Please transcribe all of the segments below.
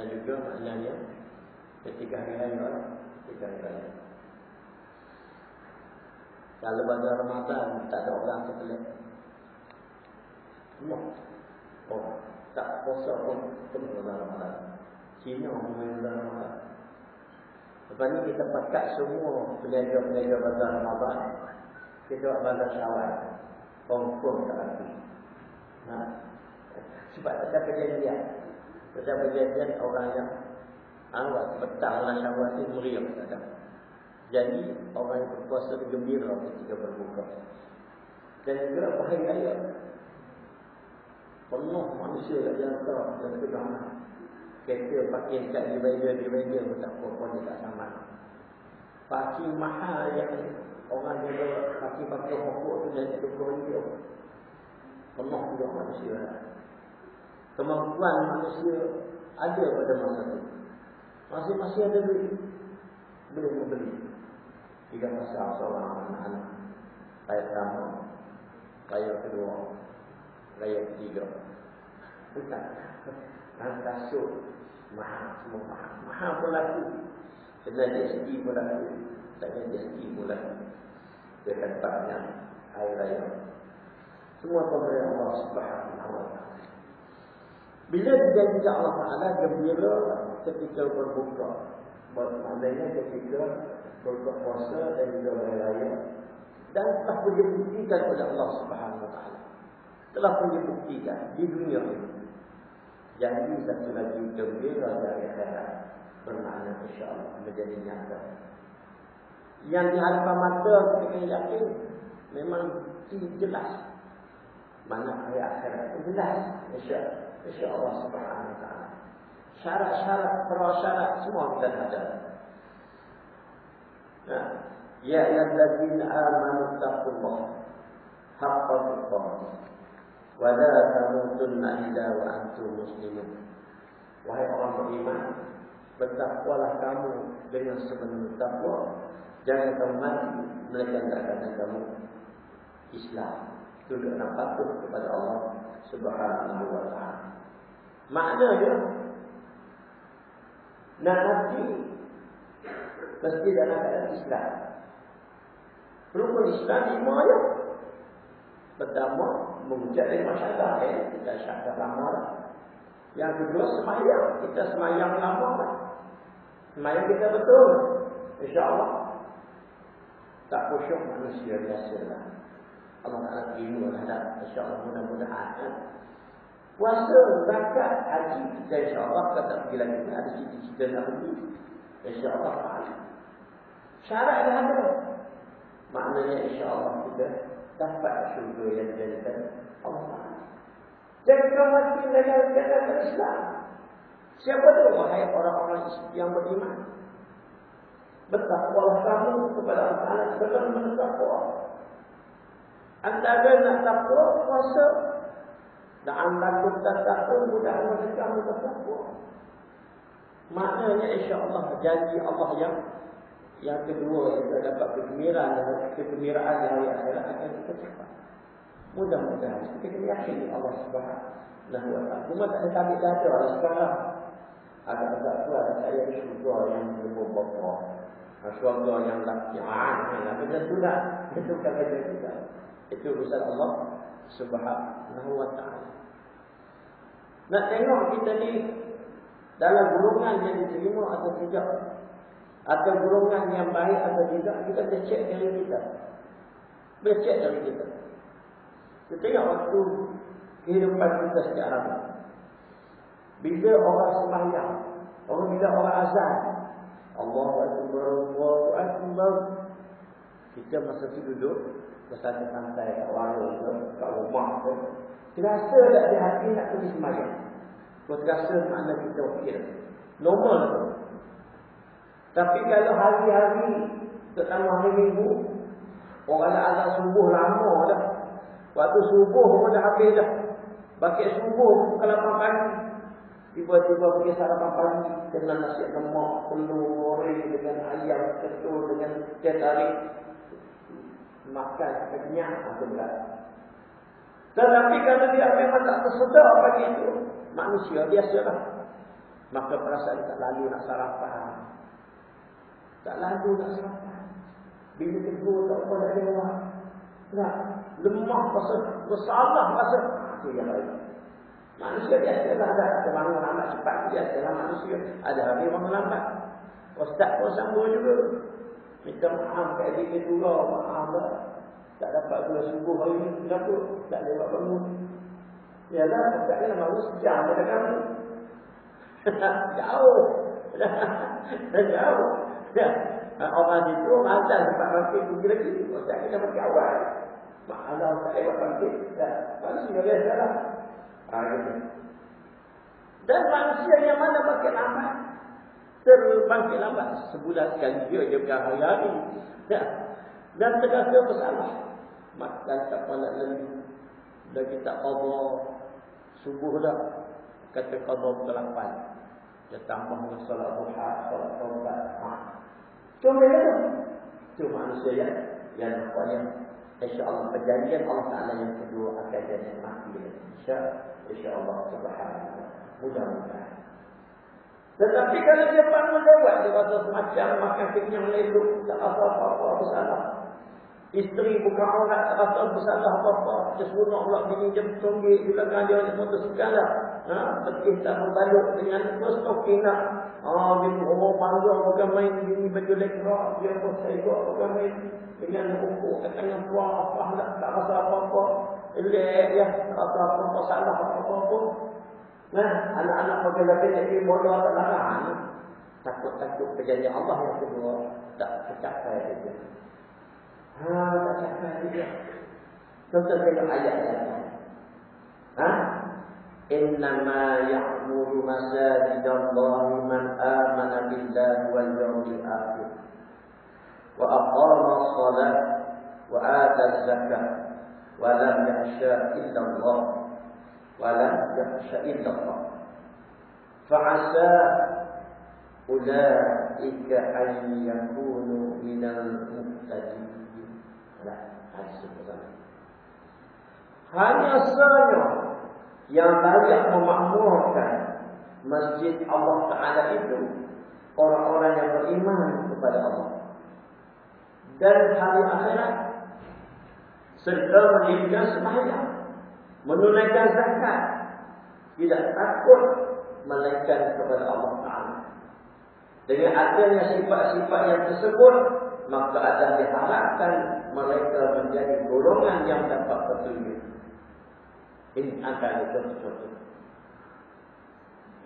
Dan juga maknanya ketika hari raya, ketika hari raya. Kalau pada Ramadan tak ada orang terkelik. Oh, tak puasa pun penuh Ramadan. Cina bulan Ramadan. Lepas ni kita pakat semua peniaga-peniaga bazar Ramadan. Kita buat bazar Syawal. Confirm tak lagi. Sebab ada perjanjian. Ada perjanjian orang yang awal petang lah Syawal ni meriah tak ada. Jadi orang yang berpuasa gembira ketika berbuka. Dan juga hari raya. Penuh manusia kat jalan tol dan sebagainya. Kereta parking kat divider pun tak apa, dia tak sama. Parking mahal yang orang jaga parking rokok tu jadi RM20. Penuh juga manusia. Kemampuan manusia ada pada masa itu. Masing-masing ada duit, boleh membeli. Tiga pasal seorang anak-anak. Raya pertama, raya kedua, raya ketiga. Bukan. Kasut mahal, semua mahal. Mahal pun laku. Kena JST pun laku. Tak kena JST pun laku. Dia tempatnya air raya. Semua pemberian Allah Subhanahu wa ta'ala. Bila dijanji Allah Ta'ala gembira ketika berbuka. Maknanya ketika berbuka puasa dan juga hari raya. Dan telah pun dibuktikan oleh Allah Subhanahu wa ta'ala. Telah pun dibuktikan di dunia ini. Janji satu lagi gembira dari akhirat. Bermakna insya-Allah menjadi nyata. Yang di hadapan mata kita yakin memang jelas. Mana hari akhirat jelas insya-Allah Subhanahu wa ta'ala. Syarat-syarat, prasyarat semua kita ada. Ya ayyuhallazina amanu taqullaha haqqa tuqatih wa la tamutunna illa wa antum muslimun. Wahai orang beriman, bertakwalah kamu dengan sepenuh takwa. Jangan kamu mati melainkan kerana kamu Islam. Tunduk dan patuh kepada Allah Subhanahu wa ta'ala. Maknanya nak mati mesti dalam keadaan Islam. Rukun Islam 5 ya. Pertama, mengucap lima syahadat. Kita syahadat lama lah. Yang kedua, semayang. Kita semayang lama lah. Semayang kita betul. InsyaAllah. Tak khusyuk manusia biasa lah. Allah Ta'ala terima lah dah. InsyaAllah mudah-mudahan. Puasa, zakat, haji. Kita insyaAllah kita tak pergi lagi. Ada cita-cita nak pergi. InsyaAllah ta'ala. Syarat dah ada. Maknanya insyaAllah kita dapat syurga yang dijadikan Allah Ta'ala. Jadi kamu mati dengan Islam. Siapa tu? Wahai orang-orang yang beriman. Bertakwalah kamu kepada Allah Ta'ala sebagaimana takwa. Antara nak takwa, puasa. Dan lakum tattaqun, mudah-mudahan kamu bertakwa. Maknanya insya-Allah janji Allah yang kedua kita dapat kegembiraan hari akhirat akan kita capai. Mudah-mudahan kita yakin Allah Subhanahu wa ta'ala. Cuma tak ada tabik dada sekarang. Ada tuan saya syurga yang belum berapa. Syurga yang lakian. Benda sudah. Itu bukan benda kita. Itu urusan Allah Subhanahu wa ta'ala. Nak tengok kita ni dalam golongan yang diterima atau tidak, atau golongan yang baik atau tidak, kita boleh cek dari kita. Boleh cek dari kita. Kita tengok waktu kehidupan kita sekarang. Bila orang sembahyang, bila orang azan, Allahu Akbar, Allahu Akbar, kita masa tu duduk bersantai-santai kat warung tu, kat rumah tu, terasa tak di hati nak pergi sembahyang. Kau terasa makna kita okey dah. Normal tu. Tapi kalau hari-hari, terutama hari Minggu, orang dah azan subuh lama dah. Waktu subuh pun dah habis dah. Bakit subuh pukul 8 pagi. Tiba-tiba pergi sarapan pagi dengan nasi lemak, telur goreng, dengan ayam ketul, dengan teh tarik. Makan kenyang atau enggak. Tetapi kalau dia memang tak tersedar pagi itu, manusia biasalah. Maka perasaan tak lalu nak sarapan. Tak lalu nak sarapan. Bila tegur tak apa nak jawab. Nah, lemah rasa, bersalah rasa. Itu yang lain. Manusia biasa lah ada bangun lambat cepat biasa lah manusia. Ada hari bangun lambat. Ustaz pun sambung juga. Minta maaf kat adik dia tu lah. Maaf lah. Tak dapat gula subuh hari ni. Kenapa? Tak lewat bangun. Ya lah, Ustaz ni baru sejam pada kamu. Jauh. Jauh. Ya. Orang itu malas dapat bangkit pergi lagi. Ustaz ni dah bangkit awal. Malah Ustaz lewat bangkit. Manusia biasa lah. Gitu. Dan manusia yang mana bangkit lambat? Terbangkit lambat. Sebulan sekali dia bukan hari-hari. Ya. Dan terasa bersalah. Makan tak pandang lagi. Dah kita qadha subuh dah. Kata qadha ke-8. Dia tambah dengan solat duha, solat taubat. Cuma itu. Itu manusia yang nampaknya insya-Allah perjanjian Allah Taala yang kedua akan jadi mati. Insya-Allah subhanahu. Mudah-mudahan. Tetapi kalau dia bangun lewat, dia rasa semacam makan kenyang leluk, tak rasa apa-apa bersalah. Isteri bukan aurat, tak rasa bersalah apa-apa. Dia seronok pula bini dia bertonggik di belakang dia nak motor segala. Betih tak berbalut dengan stoking nak. Bila orang bangga bukan main bini baju lekrak, dia pun saya bukan main dengan rukuk kat tangan puas, tak rasa apa-apa. Elek ya, tak rasa apa-apa, salah apa-apa. Nah, anak-anak pakai lagi bodoh tak larang. Takut-takut perjanjian Allah yang kedua tak tercapai dia. Tak capai dia. Contoh tengok ayat yang innama ya'muru masajidallahi man amana billahi wal yawmil akhir wa aqama as-salat wa ata az-zakah wa lam yakhsha illa Allah. ولا يخشى إلا الله فعسى أولئك أن يكونوا من المهتدين. Hanya saja yang banyak memakmurkan masjid Allah Ta'ala itu orang-orang yang beriman kepada Allah dan hari akhirat serta mendirikan sembahyang, menunaikan zakat, tidak takut melainkan kepada Allah Ta'ala. Dengan adanya sifat-sifat yang tersebut, maka ada diharapkan mereka menjadi golongan yang dapat petunjuk. Ini antara contoh-contoh.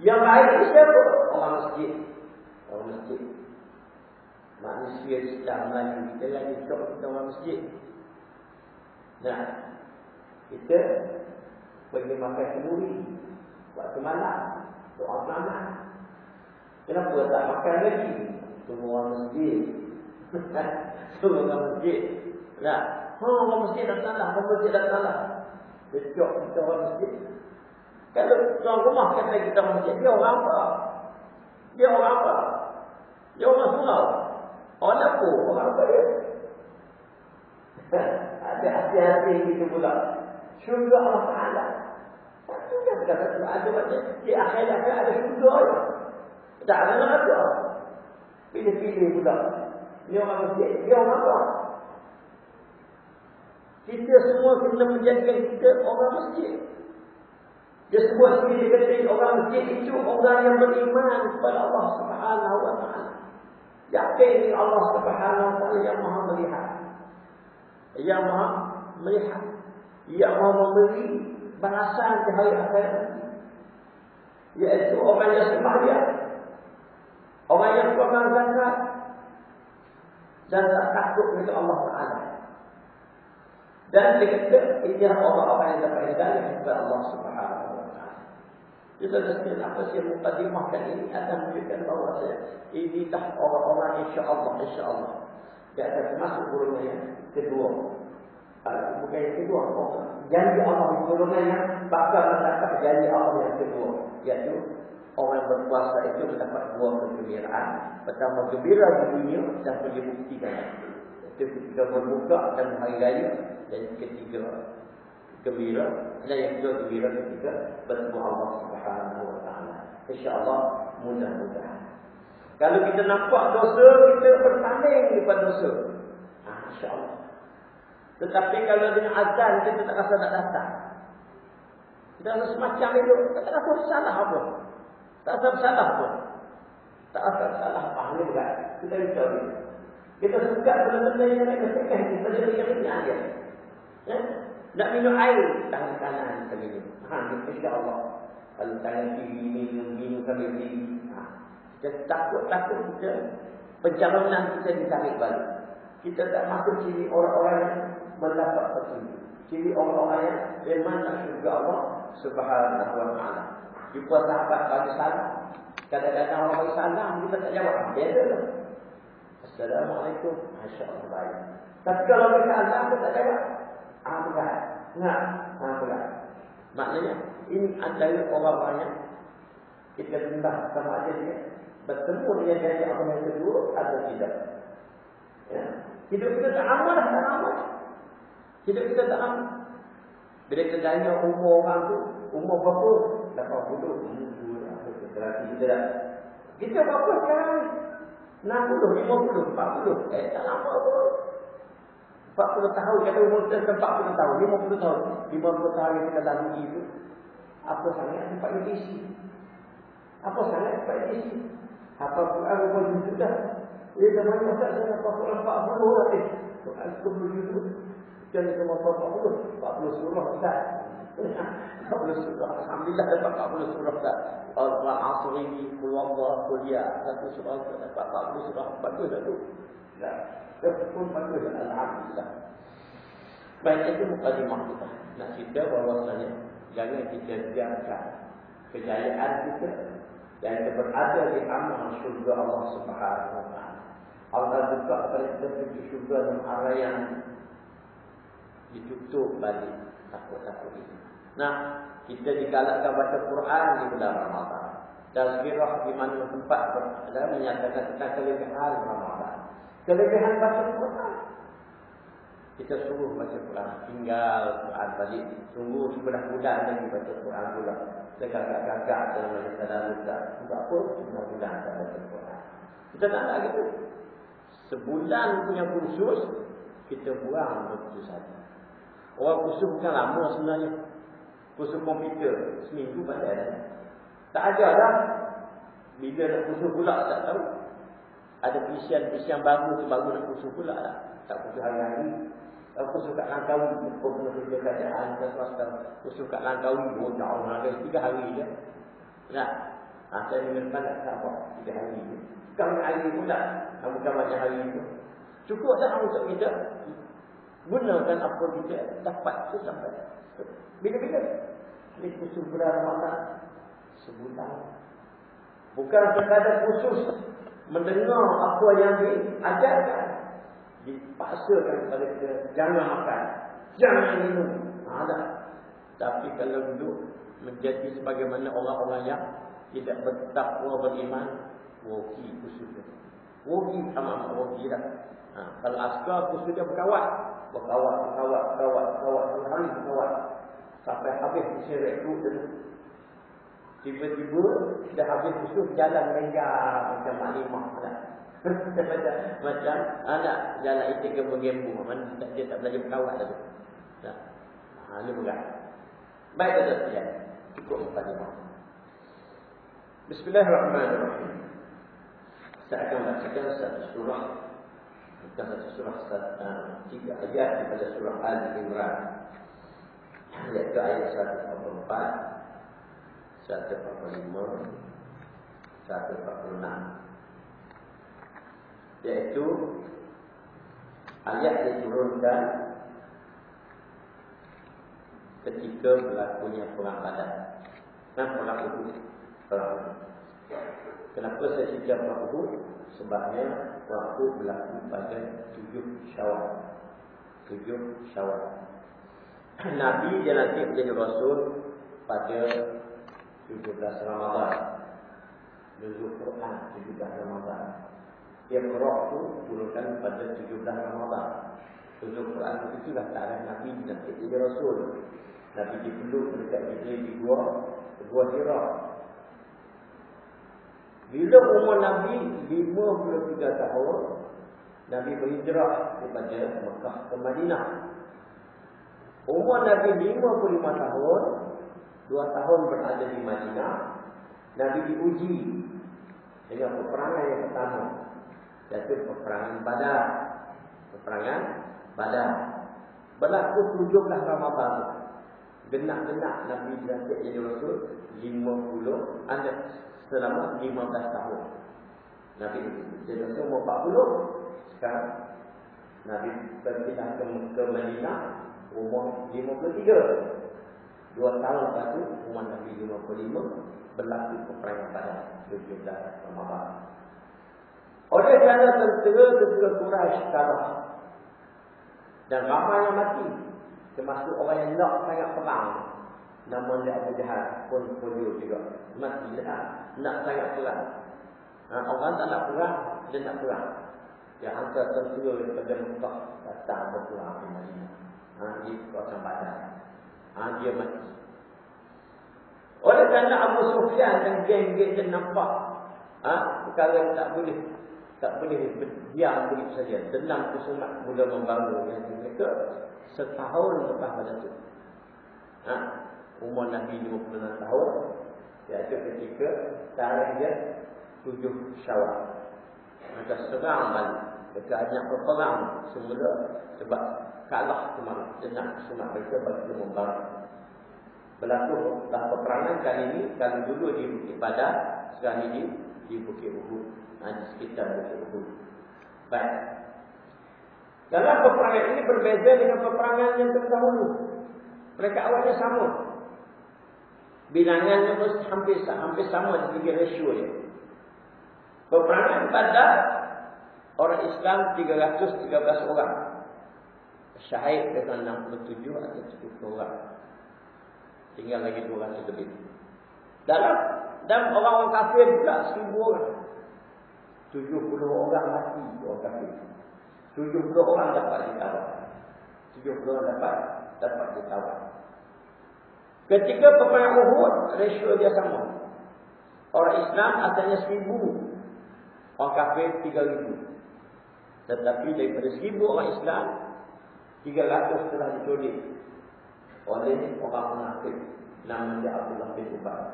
Yang baik itu siapa? Orang masjid. Orang masjid. Manusia sedang Melayu. Kita lagi kita orang masjid. Nah, kita pergi makan kenduri waktu malam, doa malam. Kenapa tak makan lagi? Semua orang masjid. Semua orang masjid. Nah, orang masjid dah salah, orang masjid dah salah. Becok kita orang masjid. Kalau tuan rumah kata kita orang masjid, dia orang apa? Dia orang apa? Dia orang surau. Orang dapur, orang apa dia? Ada hati-hati gitu pula. Syurga Allah Ta'ala. Tidak berkata ada macam di akhirat ada syurga ya. Tak ada neraka. Pilih-pilih pula. Dia orang masjid, dia orang apa? Kita semua kena menjadikan kita orang masjid. Dia sebut sendiri kata orang masjid itu orang yang beriman kepada Allah Subhanahu Wa Ta'ala. Yakin Allah Subhanahu Wa Ta'ala yang Maha melihat. Yang Maha melihat. Yang Maha memberi balasan di hari akhirat. Iaitu orang yang sembah dia, orang yang keluarkan zakat dan tak takut kepada Allah Ta'ala. Dan dia kata ini orang-orang yang dapat hidayah kepada Allah Subhanahu Wa Ta'ala. Kita mesti apa sih mukadimahkan ini akan menunjukkan bahawa ini dah orang-orang insya-Allah dia akan masuk golongan yang kedua. Bukan yang kedua, janji Allah di golongan yang bakal mendapat janji Allah yang kedua, iaitu orang yang berpuasa itu mendapat dua kegembiraan. Pertama, gembira di dunia dan dibuktikan. Itu ketika berbuka dan hari raya, dan ketiga gembira, dan yang kedua gembira ketika bertemu Allah Subhanahu Wa Ta'ala. InsyaAllah mudah-mudahan. Kalau kita nampak dosa, kita bertanding daripada dosa. InsyaAllah. Tetapi kalau dengan azan, kita tak rasa nak datang. Kita rasa semacam itu, tak rasa salah apa. Tak rasa salah apa. Tak rasa salah apa. Ini berat. Kita bicara ini. Kita suka benda-benda yang nak kesekan. Kita jadi yang ini aja. Ya? Nak minum air, tangan kanan kita minum. InsyaAllah. Kalau tangan kiri minum sambil kiri. Kita takut kita pencalonan kita ditarik balik. Kita tak masuk ciri orang-orang yang mendapat petunjuk. Ciri orang-orang yang memang syurga Allah Subhanahu wa ta'ala. Jumpa sahabat bagi salam. Kadang-kadang orang bagi salam kita tak jawab. Biasa lah. Assalamualaikum. Masya-Allah baik. Tapi kalau bagi salam kita tak jawab. Berat. Berat. Maknanya ini adalah orang-orang yang kita rendah sama aja dia bertemu dengan janji Allah yang kedua atau tidak. Ya. Hidup kita tak aman dah, tak aman. Hidup kita tak aman. Bila kita tanya umur orang tu, umur berapa? 80. Berarti kita dah. Kita berapa sekarang? 60, 50, 40. Tak lama pun. 40 tahun, kata umur kita 40 tahun, 50 tahun. 50 tahun yang kita lalui itu, apa sangat tempat yang isi? Apa sangat tempat yang isi? Apa Quran umur judul dah? Dia zaman masa saya dapat Quran 40 lah. Quran 10 judul. Dan sama 40 surah Ustaz. 40 surah. Alhamdulillah dapat 40 surah Ustaz. Al-Asr ini, Qul-Allah, Qul-Ya. Satu surah dapat 40 surah. Bagus tak tu? Tak. Pun bagus. Alhamdulillah. Baik, itu mukadimah kita. Nak cerita bahawasanya jangan kita biarkan kejayaan kita yang berada di amal syurga Allah Subhanahu wa ta'ala. Allah buka kepada kita pergi syurga dan arah yang ditutup balik takut-takut ini. Nah, kita digalakkan baca Quran di bulan Ramadan. Tazkirah di mana tempat berada menyatakan tentang kelebihan Ramadan. Kelebihan baca Quran. Kita suruh baca Quran. Tinggal Quran balik. Tunggu sebulan-bulan lagi baca Quran pula. Segagak-gagak dalam masa dalam tak. Tidak apa, sebulan-bulan tak baca Quran. Kita tak nak gitu. Sebulan punya kursus, kita buang begitu saja. Orang kursus bukan lama sebenarnya. Kursus komputer, seminggu pandai. Tak ajar dah. Bila nak kursus pula tak tahu. Ada pisian baru tu baru nak kursus pula lah. Tak kursus hari-hari. Kursus kat Langkawi, pernah kerja kerajaan ke swasta. Kursus kat Langkawi, jauh ada 3 hari je. Nah, saya minggu depan tak apa, 3 hari je. Sekarang hari pula, bukan banyak hari itu. Cukup dah untuk kita gunakan apa kita dapat tu sampai. Bila-bila? Ini kursus bulan Ramadan. Sebulan. Bukan sekadar kursus mendengar apa yang diajarkan. Dipaksakan kepada kita, jangan makan, jangan minum. Tapi kalau duduk menjadi sebagaimana orang-orang yang tidak bertakwa beriman, wogi khususnya. Wogi sama wogi dah. Kalau askar khususnya berkawat hari berkawat sampai habis seret tu dan tiba-tiba dah habis khusus jalan lenggar macam maklimah dah. macam anak jalan itik gembu-gembu. Mana dia tak belajar berkawat dah tu. Ini berat. Baik tuan-tuan sekalian. Cukup mukadimah. Bismillahirrahmanirrahim. Saya akan bacakan satu surah. Bukan satu surah, 3 ayat daripada surah Al-Imran. Iaitu ayat 144, 145, 146. Iaitu ayat diturunkan ketika berlakunya perang Badar dan perang Uhud. Kenapa saya cerita perang Uhud? Sebabnya waktu berlaku pada 7 Syawal. 7 Syawal. Nabi dia nanti menjadi Rasul pada 17 Ramadan. Nuzul Quran 17 Ramadan. Iqra' tu turunkan pada 17 Ramadan. Nuzul Quran itu itulah tarikh Nabi nanti jadi Rasul. Nabi dipeluk dekat Jibril di gua Hira. Bila umur Nabi 53 tahun, Nabi berhijrah daripada Mekah ke Madinah. Umur Nabi 55 tahun, 2 tahun berada di Madinah, Nabi diuji dengan peperangan yang pertama, iaitu peperangan Badar. Peperangan Badar berlaku 17 Ramadan. Genak-genak Nabi dilantik jadi Rasul 50 selama 15 tahun. Nabi jadi Rasul umur 40. Sekarang Nabi berpindah ke Madinah umur 53. 2 tahun lepas itu umur Nabi 55 berlaku peperangan Badar 17 Ramadan. Oleh kerana tentera Quraisy kalah dan ramai yang mati, termasuk orang yang nak sangat perang, nama dia Abu Jahal pun folio juga mati dah, nak sangat perang. Orang tak nak perang, dia nak perang. Dia hantar tentera daripada Mekah datang berperang di Madinah. Di kawasan Badar. Dia mati. Oleh kerana Abu Sufyan dan geng-geng dia nampak perkara yang tak boleh diam begitu saja. Tenang kesunat mula membangun yang mereka setahun lepas pada itu. Umur Nabi 56 tahun, iaitu ketika tarikh dia 7 Syawal. Maka serang balik. Mereka ajak berperang semula sebab kalah kemarin. Tenang kesunat mereka bagi membangun. Berlaku peperangan kali ini, kali dulu di Bukit Badar, sekarang ini di Bukit Uhud, di sekitar Bukit Uhud. Baik. Dalam peperangan ini berbeza dengan peperangan yang terdahulu. Mereka awalnya sama. Bilangannya pun hampir sama di segi rasio dia. Peperangan Badar, orang Islam 313 orang. Syahid dengan 67 atau 70 orang. Tinggal lagi 200 lebih. Dan orang-orang kafir pula 1000 orang. 70 orang mati orang kafir. 70 orang dapat ditawan. 70 orang dapat ditawan. Ketika peperangan Uhud, rasio dia sama. Orang Islam asalnya 1000. Orang kafir 3000. Tetapi daripada 1000 orang Islam, 300 telah diculik oleh orang munafik nama dia Abdullah bin Ubay.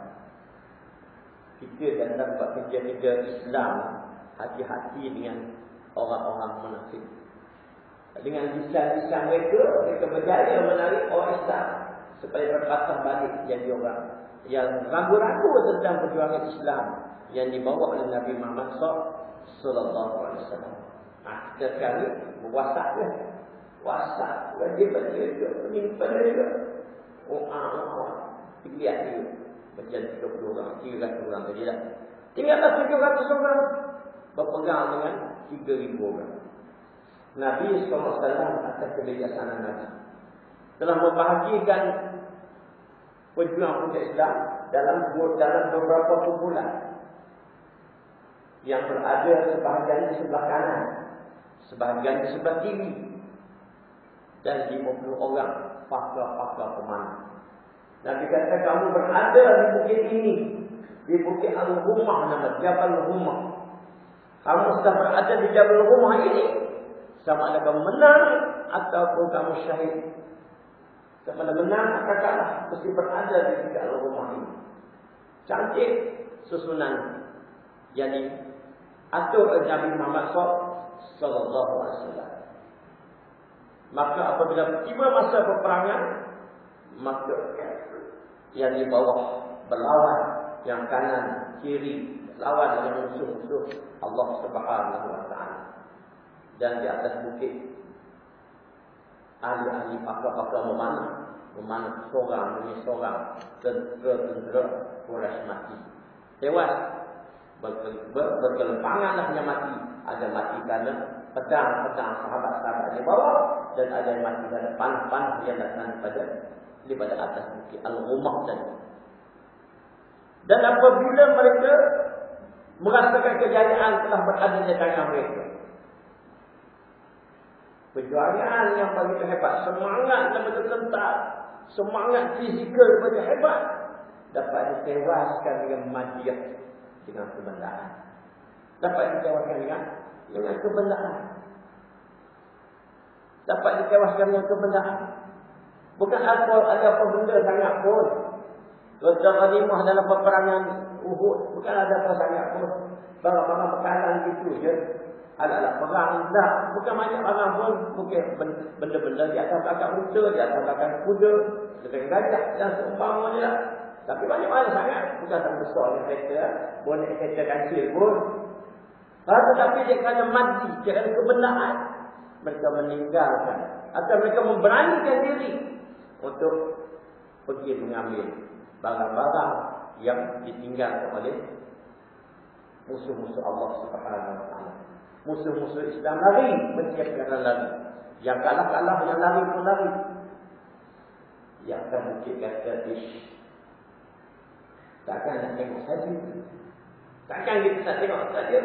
Kita dalam buat kerja-kerja Islam, hati-hati dengan orang-orang munafik. Dengan lisan-lisan mereka berjaya menarik orang Islam supaya berpatah balik jadi orang yang ragu-ragu tentang perjuangan Islam yang dibawa oleh Nabi Muhammad SAW. Kita sekali berwasaklah. WhatsApp wajib baca juga, penyimpan juga. Lihat dia macam 30 orang, 300 orang tadi dah. Tinggallah 700 orang berpegang dengan 3000 orang. Nabi SAW atas kebijaksanaan Nabi telah membahagikan pejuang Islam dalam beberapa kumpulan yang berada sebahagian di sebelah kanan, sebahagian di sebelah kiri. Dan 50 orang pakar-pakar pemanah. Nabi kata kamu berada di bukit ini, di bukit Al-Rumah, nama Jabal Rumah. Kamu sudah berada di Jabal Rumah ini, sama ada kamu menang ataupun kamu syahid. Sama ada menang atau kalah, mesti berada di bukit Al-Rumah ini. Cantik susunan yang diatur oleh Nabi Muhammad SAW. Maka apabila tiba masa peperangan, maka yang di bawah berlawan, yang kanan, kiri, lawan dengan musuh-musuh Allah Subhanahu wa taala. Dan di atas bukit, ahli-ahli pakar-pakar memanah seorang demi seorang, tentera Quraisy mati. Tewas, berkelimpanganlah yang mati. Ada mati kerana pedang-pedang sahabat-sahabat di bawah, dan ada yang mati kerana panah-panah yang datang daripada atas bukit Al-Rumah tadi. Dan apabila mereka merasakan kejayaan telah berada di tangan mereka, perjuangan yang begitu hebat, semangat yang begitu kental, semangat fizikal begitu hebat, dapat ditewaskan dengan madiah, dengan kebenaran. Dapat ditewaskan dengan kebenaran. Dapat ditewaskan dengan kebenaran. Bukan ada apa benda sangat pun. Tuan-tuan ghanimah dalam peperangan Uhud, bukan ada apa sangat pun. Barang-barang bekalan gitu je. Alat-alat perang tak. Bukan banyak barang pun. Mungkin benda-benda di atas akak unta, di atas akak kuda, dengan gajah dan seumpamanya. Tapi banyak-banyak sangat. Bukan tak besar kereta. Bonek kereta kancil pun. Tetapi dia kerana mati, kerana kebenaran, mereka meninggalkan atau mereka memberanikan diri untuk pergi mengambil barang-barang yang ditinggalkan oleh musuh-musuh Allah Subhanahu Wa Taala. Musuh-musuh Islam lari, mereka kerana lari. Yang kalah-kalah, yang lari pun lari. Yang akan mungkin kata takkan nak tengok saja. Takkan kita nak tengok saja.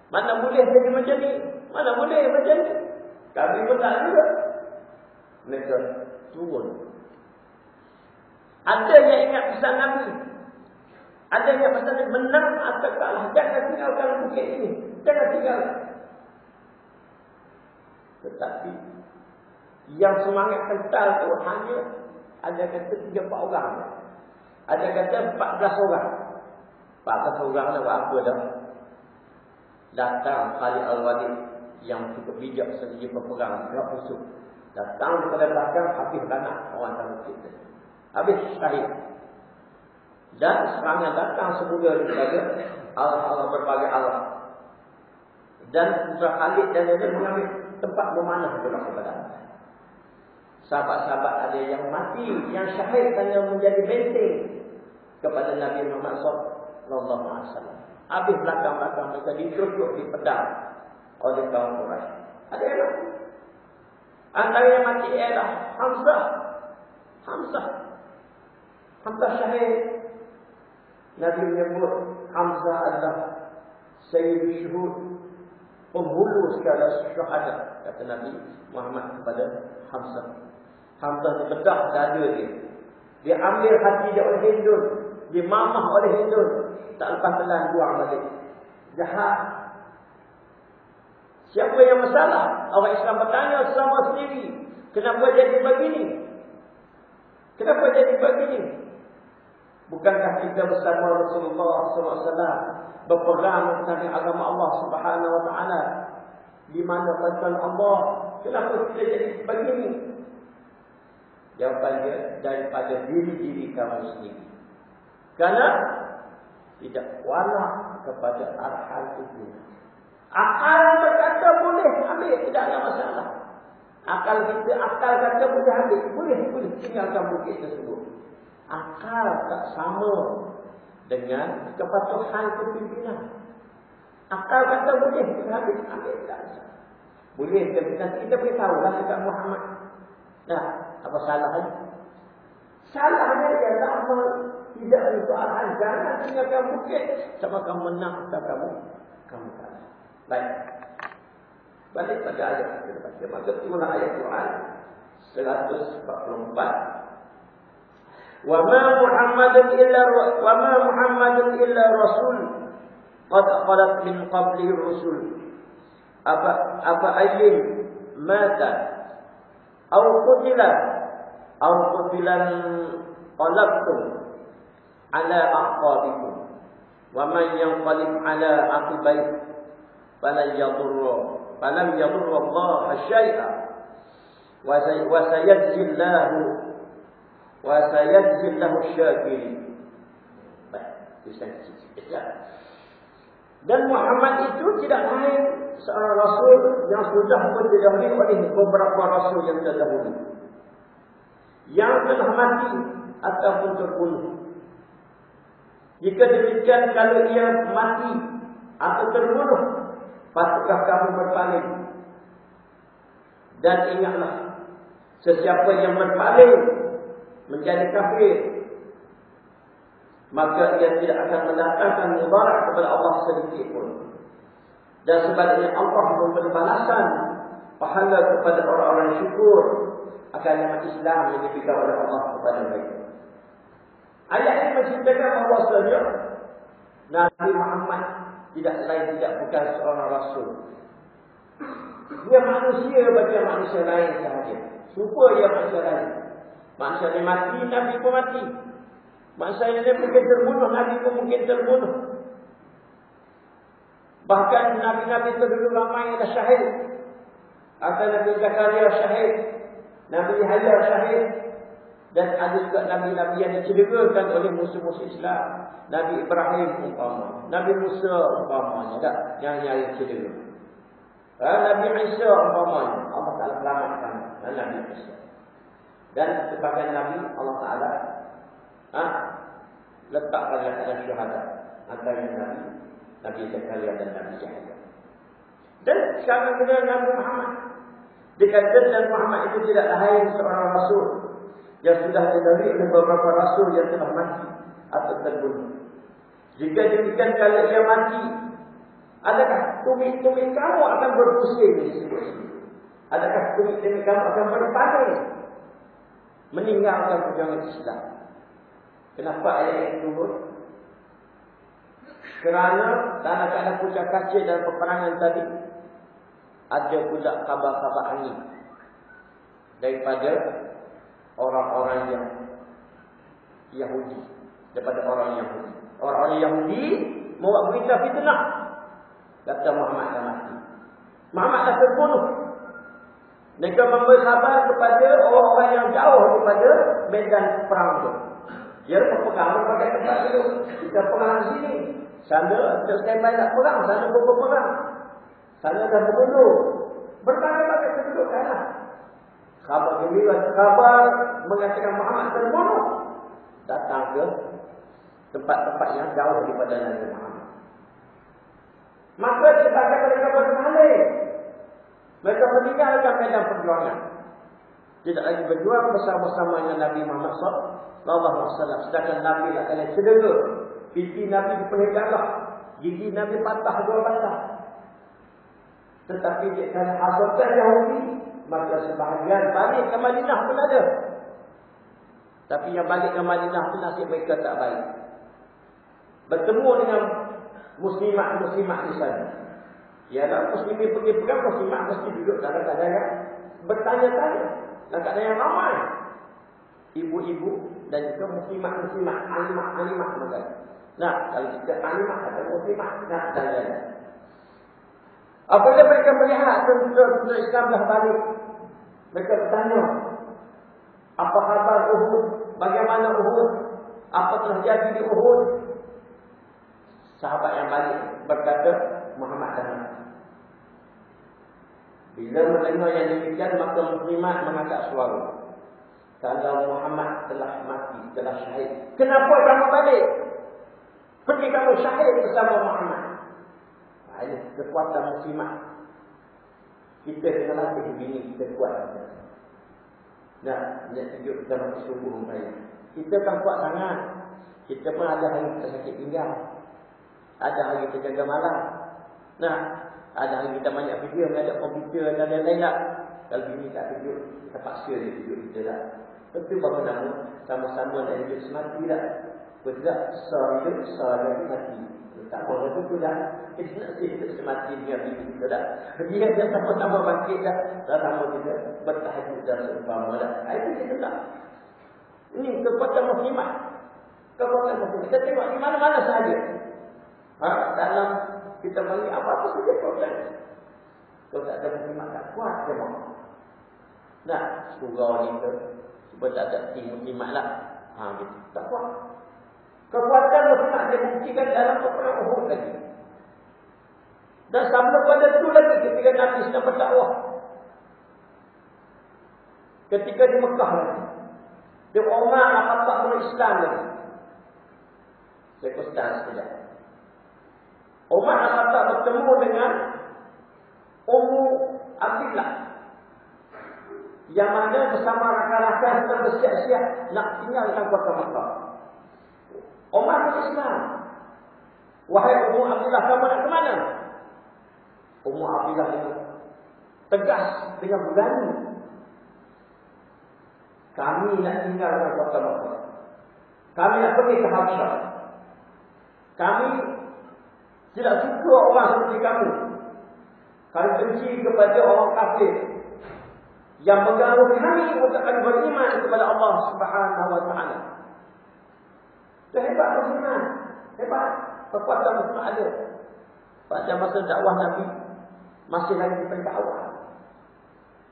Mana boleh jadi macam ni? Mana boleh macam ni? Kami pun tak juga. Mereka turun. Ada yang ingat pesan Nabi. Ada yang pesan Nabi menang atau kalah. Jangan tinggalkan bukit ini. Jangan tinggal. Tetapi yang semangat kental tu hanya ada kata 3-4 orang. Ada kata 14 orang. 14 orang ni buat apa dah? Datang Khalid Al-Walid yang cukup bijak sendiri berperang, sangat musuh. Datang daripada belakang, habis kanak orang tahu kita. Habis syahid. Dan serangan datang semula daripada Allah berbagai Allah. Dan Putra Khalid dan dia mengambil tempat memanah kepada Allah. Sahabat-sahabat ada yang mati, yang syahid kerana menjadi benteng kepada Nabi Muhammad SAW. Habis belakang-belakang mereka ditutup di pedang oleh kaum Quraisy. Ada yang mati. Antara yang mati ialah Hamzah. Hamzah syahid. Nabi menyebut Hamzah adalah Sayyid Syuhud, penghulu segala syuhada, kata Nabi Muhammad kepada Hamzah. Hamzah dibedah dada dia. Dia ambil hati dia oleh Hindun. Dimamah oleh Hindun. Tak lepas telan buang balik. Jahat. Siapa yang bersalah? Orang Islam bertanya sama sendiri. Kenapa jadi begini? Kenapa jadi begini? Bukankah kita bersama Rasulullah SAW berperang menentang agama Allah Subhanahu Wa Taala? Di mana bantuan Allah? Kenapa kita jadi begini? Jawapannya daripada diri-diri kamu sendiri. Kerana tidak wala kepada arahan itu. Akal berkata boleh ambil, tidak ada masalah. Akal kata boleh ambil, boleh tinggalkan bukit tersebut. Akal tak sama dengan kepatuhan kepimpinan. Akal kata boleh ambil, tidak masalah. Boleh, nanti kita beritahulah dekat Muhammad. Nah, apa salahnya? Salahnya ialah tidak itu arahan. Jangan tinggalkan bukit sama kamu menang atau kamu kalah. Baik. Balik pada ayat kita baca. Maka itulah ayat Quran 144. Wa ma Muhammadun illa rasul qad khalat min qablihi rusul. Apa ayyin mata aw qutila aw qutilan qalabtum ala aqabikum wa man yanqalib ala aqibai falam yadurra Allah syai'a wa sayajzillahu syakirin. Dan Muhammad itu tidak lain seorang rasul yang sudah didahului oleh beberapa rasul yang terdahulu, yang telah mati ataupun terbunuh. Jika demikian, kalau ia mati atau terbunuh, patutkah kamu berpaling? Dan ingatlah, sesiapa yang berpaling menjadi kafir, maka ia tidak akan mendatangkan mudarat kepada Allah sedikit pun. Dan sebaliknya Allah memberi balasan pahala kepada orang-orang syukur akan nikmat Islam yang diberikan oleh Allah kepada mereka. Ayat ini menceritakan bahawasanya Nabi Muhammad tidak bukan seorang rasul. Dia manusia bagi manusia lain sahaja. Serupa dia manusia lain. Manusia ni mati, Nabi pun mati. Manusia ni mungkin terbunuh, Nabi pun mungkin terbunuh. Bahkan Nabi-Nabi terdahulu ramai ada syahid. Ada Nabi Zakaria syahid, Nabi Yahya syahid. Dan ada juga Nabi-Nabi yang dicederakan oleh musuh-musuh Islam. Nabi Ibrahim umpama, Nabi Musa umpamanya, tak? Yang cedera. Nabi Isa umpamanya, Allah Ta'ala selamatkan Nabi Isa. Dan sebagian Nabi Allah Ta'ala letakkan dalam syuhada antara Nabi Zakaria dan Nabi Yahya. Dan sekarang dengan Nabi Muhammad, dikatakan Nabi Muhammad itu tidak lain seorang rasul yang sudah dilalui oleh beberapa rasul yang telah mati atau terbunuh. Jika demikian kalau ia mati, adakah tumit-tumit kamu akan berpusing di sini? Adakah tumit-tumit kamu akan berpaling meninggalkan perjuangan Islam? Kenapa ayat ini turun? Kerana dalam keadaan puncak kaca dalam peperangan tadi, ada pula kabar-kabar angin daripada orang-orang yang Yahudi. Daripada orang Yahudi. Orang-orang Yahudi membuat berita fitnah. Kata Muhammad dah mati. Muhammad dah terbunuh. Mereka memberi khabar kepada orang-orang yang jauh daripada medan perang itu. Dia berpegang pada tempat itu. Kita perang di sini. Sana kita standby nak perang. Sana berperang. Sana dah terbunuh. Berbagai-bagai kedudukanlah. Khabar gembira, khabar mengatakan Muhammad terbunuh. Datang ke tempat-tempat yang jauh daripada Nabi Muhammad. Maka sebagai mereka berbalik. Mereka meninggalkan medan perjuangan. Tidak lagi berjuang bersama-sama dengan Nabi Muhammad SAW. Sedangkan Nabi lah kalian cedera. Pipi Nabi diperhidanglah. Gigi Nabi patah dua patah. Tetapi dia kena hazarkan Yahudi. Maka sebahagian balik ke Madinah pun ada. Tapi yang balik ke Madinah pun nasib mereka tak baik. Bertemu dengan muslimat-muslimat di sana. Ialah muslimin pergi perang, muslimat mesti duduk dalam keadaan yang bertanya-tanya. Dalam keadaan yang ramai. Ibu-ibu dan juga muslimat-muslimat, alimah-alimah mereka. Nah, kalau kita alimah atau muslimat, nah, dan. Apabila mereka melihat tentera Islam dah balik, mereka bertanya, apa khabar Uhud? Bagaimana Uhud? Apa telah jadi di Uhud? Sahabat yang balik berkata, Muhammad dah mati. Bila mendengar yang demikian, maka muslimat mengangkat suara. Kalau Muhammad telah mati, telah syahid, kenapa kamu balik? Pergi kamu syahid bersama Muhammad. Ini kekuatan muslimat. Kita kena latih bini kita kuat. Nah, nak tunjuk kita masih subuh raya. Kita kan kuat sangat. Kita pun ada hari kita sakit pinggang. Ada hari kita jaga malam. Nah, ada hari kita banyak video, ada komputer dan lain-lain tak. Kalau bini tak tunjuk, kita paksa dia tunjuk kita tak. Tentu bahawa nama sama-sama nak hidup semati tak. Kalau tidak, hidup, lagi mati. Tak boleh itu dah. Kita nak hidup semati dengan bini kita dah. Dia dah sama-sama bangkit dah. Sama kita bertahajud dan seumpama dah. Itu kita tak. Ini kekuatan muslimat. Kekuatan muslimat. Kita tengok di mana-mana sahaja. Dalam kita bagi apa-apa saja problem. Kalau tak ada muslimat tak kuat memang. Nah, surau ni tu. Sebab tak ada tim muslimat lah. Gitu. Tak kuat. Kekuatan muslimat dia buktikan dalam peperangan Uhud lagi. Dan sebelum pada itu lagi ketika Nabi sedang berdakwah. Ketika di Mekah lagi. Dia Umar Al-Khattab Islam lagi. Saya kostan sekejap. Umar Al-Khattab bertemu dengan Ummu Abdillah. Yang mana bersama rakan-rakan yang bersiap-siap nak tinggalkan kota Mekah. Umar berislam. Wahai Ummu Abdillah, kamu nak ke mana? Ummu Abdillah itu tegas dengan berani. Kami nak tinggalkan kota Mekah. Kami nak pergi ke Habsyah. Kami tidak suka orang seperti kamu. Kami benci kepada orang kafir yang mengganggu kami untuk kami beriman kepada Allah Subhanahu wa taala. Itu hebat beriman. Hebat. Kekuatan Muslim ada. Pada masa dakwah Nabi masih lagi di peringkat awal.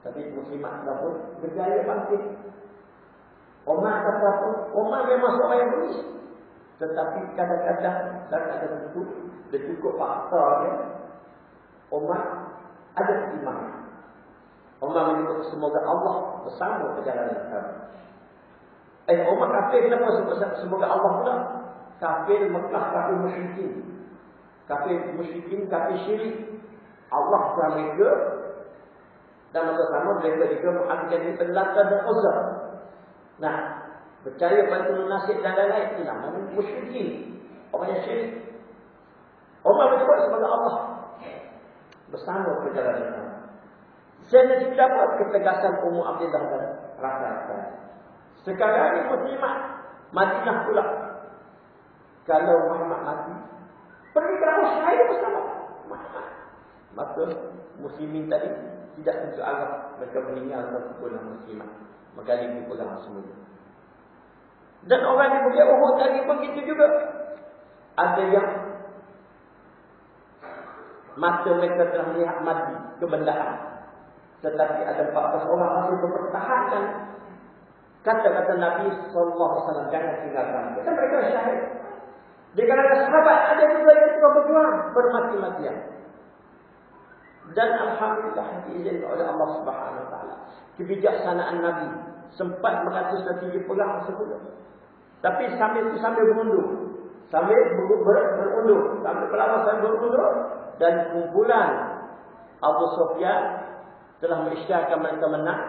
Tapi muslimat pun berjaya bangkit. Umar kata pun, Umar memang seorang yang beris. Tetapi kadang-kadang dan ada tentu dia cukup fakta dia. Umar ada iman. Umar menyebut semoga Allah bersama perjalanan kami. Umar kafir kenapa sebut semoga Allah pula? Kafir Mekah, kafir musyrikin. Kafir musyrikin, kafir syirik. Allah telah mereka. Dan masa sama mereka juga mengakibatkan penlata dan uzur. Nah, percaya pada nasib dan lain-lain itu namanya musyrikin. Orang yang syirik. Umar menyebut semoga Allah bersama perjalanan kami. Saya tidak dapat ketegasan Ummu Abdillah dan rakyat. Sekarang ini muslimat Madinah pula. Kalau Muhammad mati, pergi ke Rasulullah bersama Muhammad. Maka muslimin tadi tidak tentu agak mereka meninggalkan sekolah muslimat. Maka dia dipegang semula. Dan orang di Bukit Uhud tadi begitu juga. Ada yang mata mereka telah melihat mati kebendaan. Tetapi ada 14 orang masih berpertahankan kata-kata Nabi SAW, jangan tinggalkan. Kita mereka syahid. Di kalangan sahabat ada juga yang suka berjuang bermati-matian. Dan alhamdulillah diizinkan oleh Allah Subhanahu wa taala. Kebijaksanaan Nabi sempat mengatur strategi perang tersebut. Tapi sambil berundur. Sambil berundur. Sambil berlama sambil berundur. Dan kumpulan Abu Sufyan telah mengisytiharkan mereka menang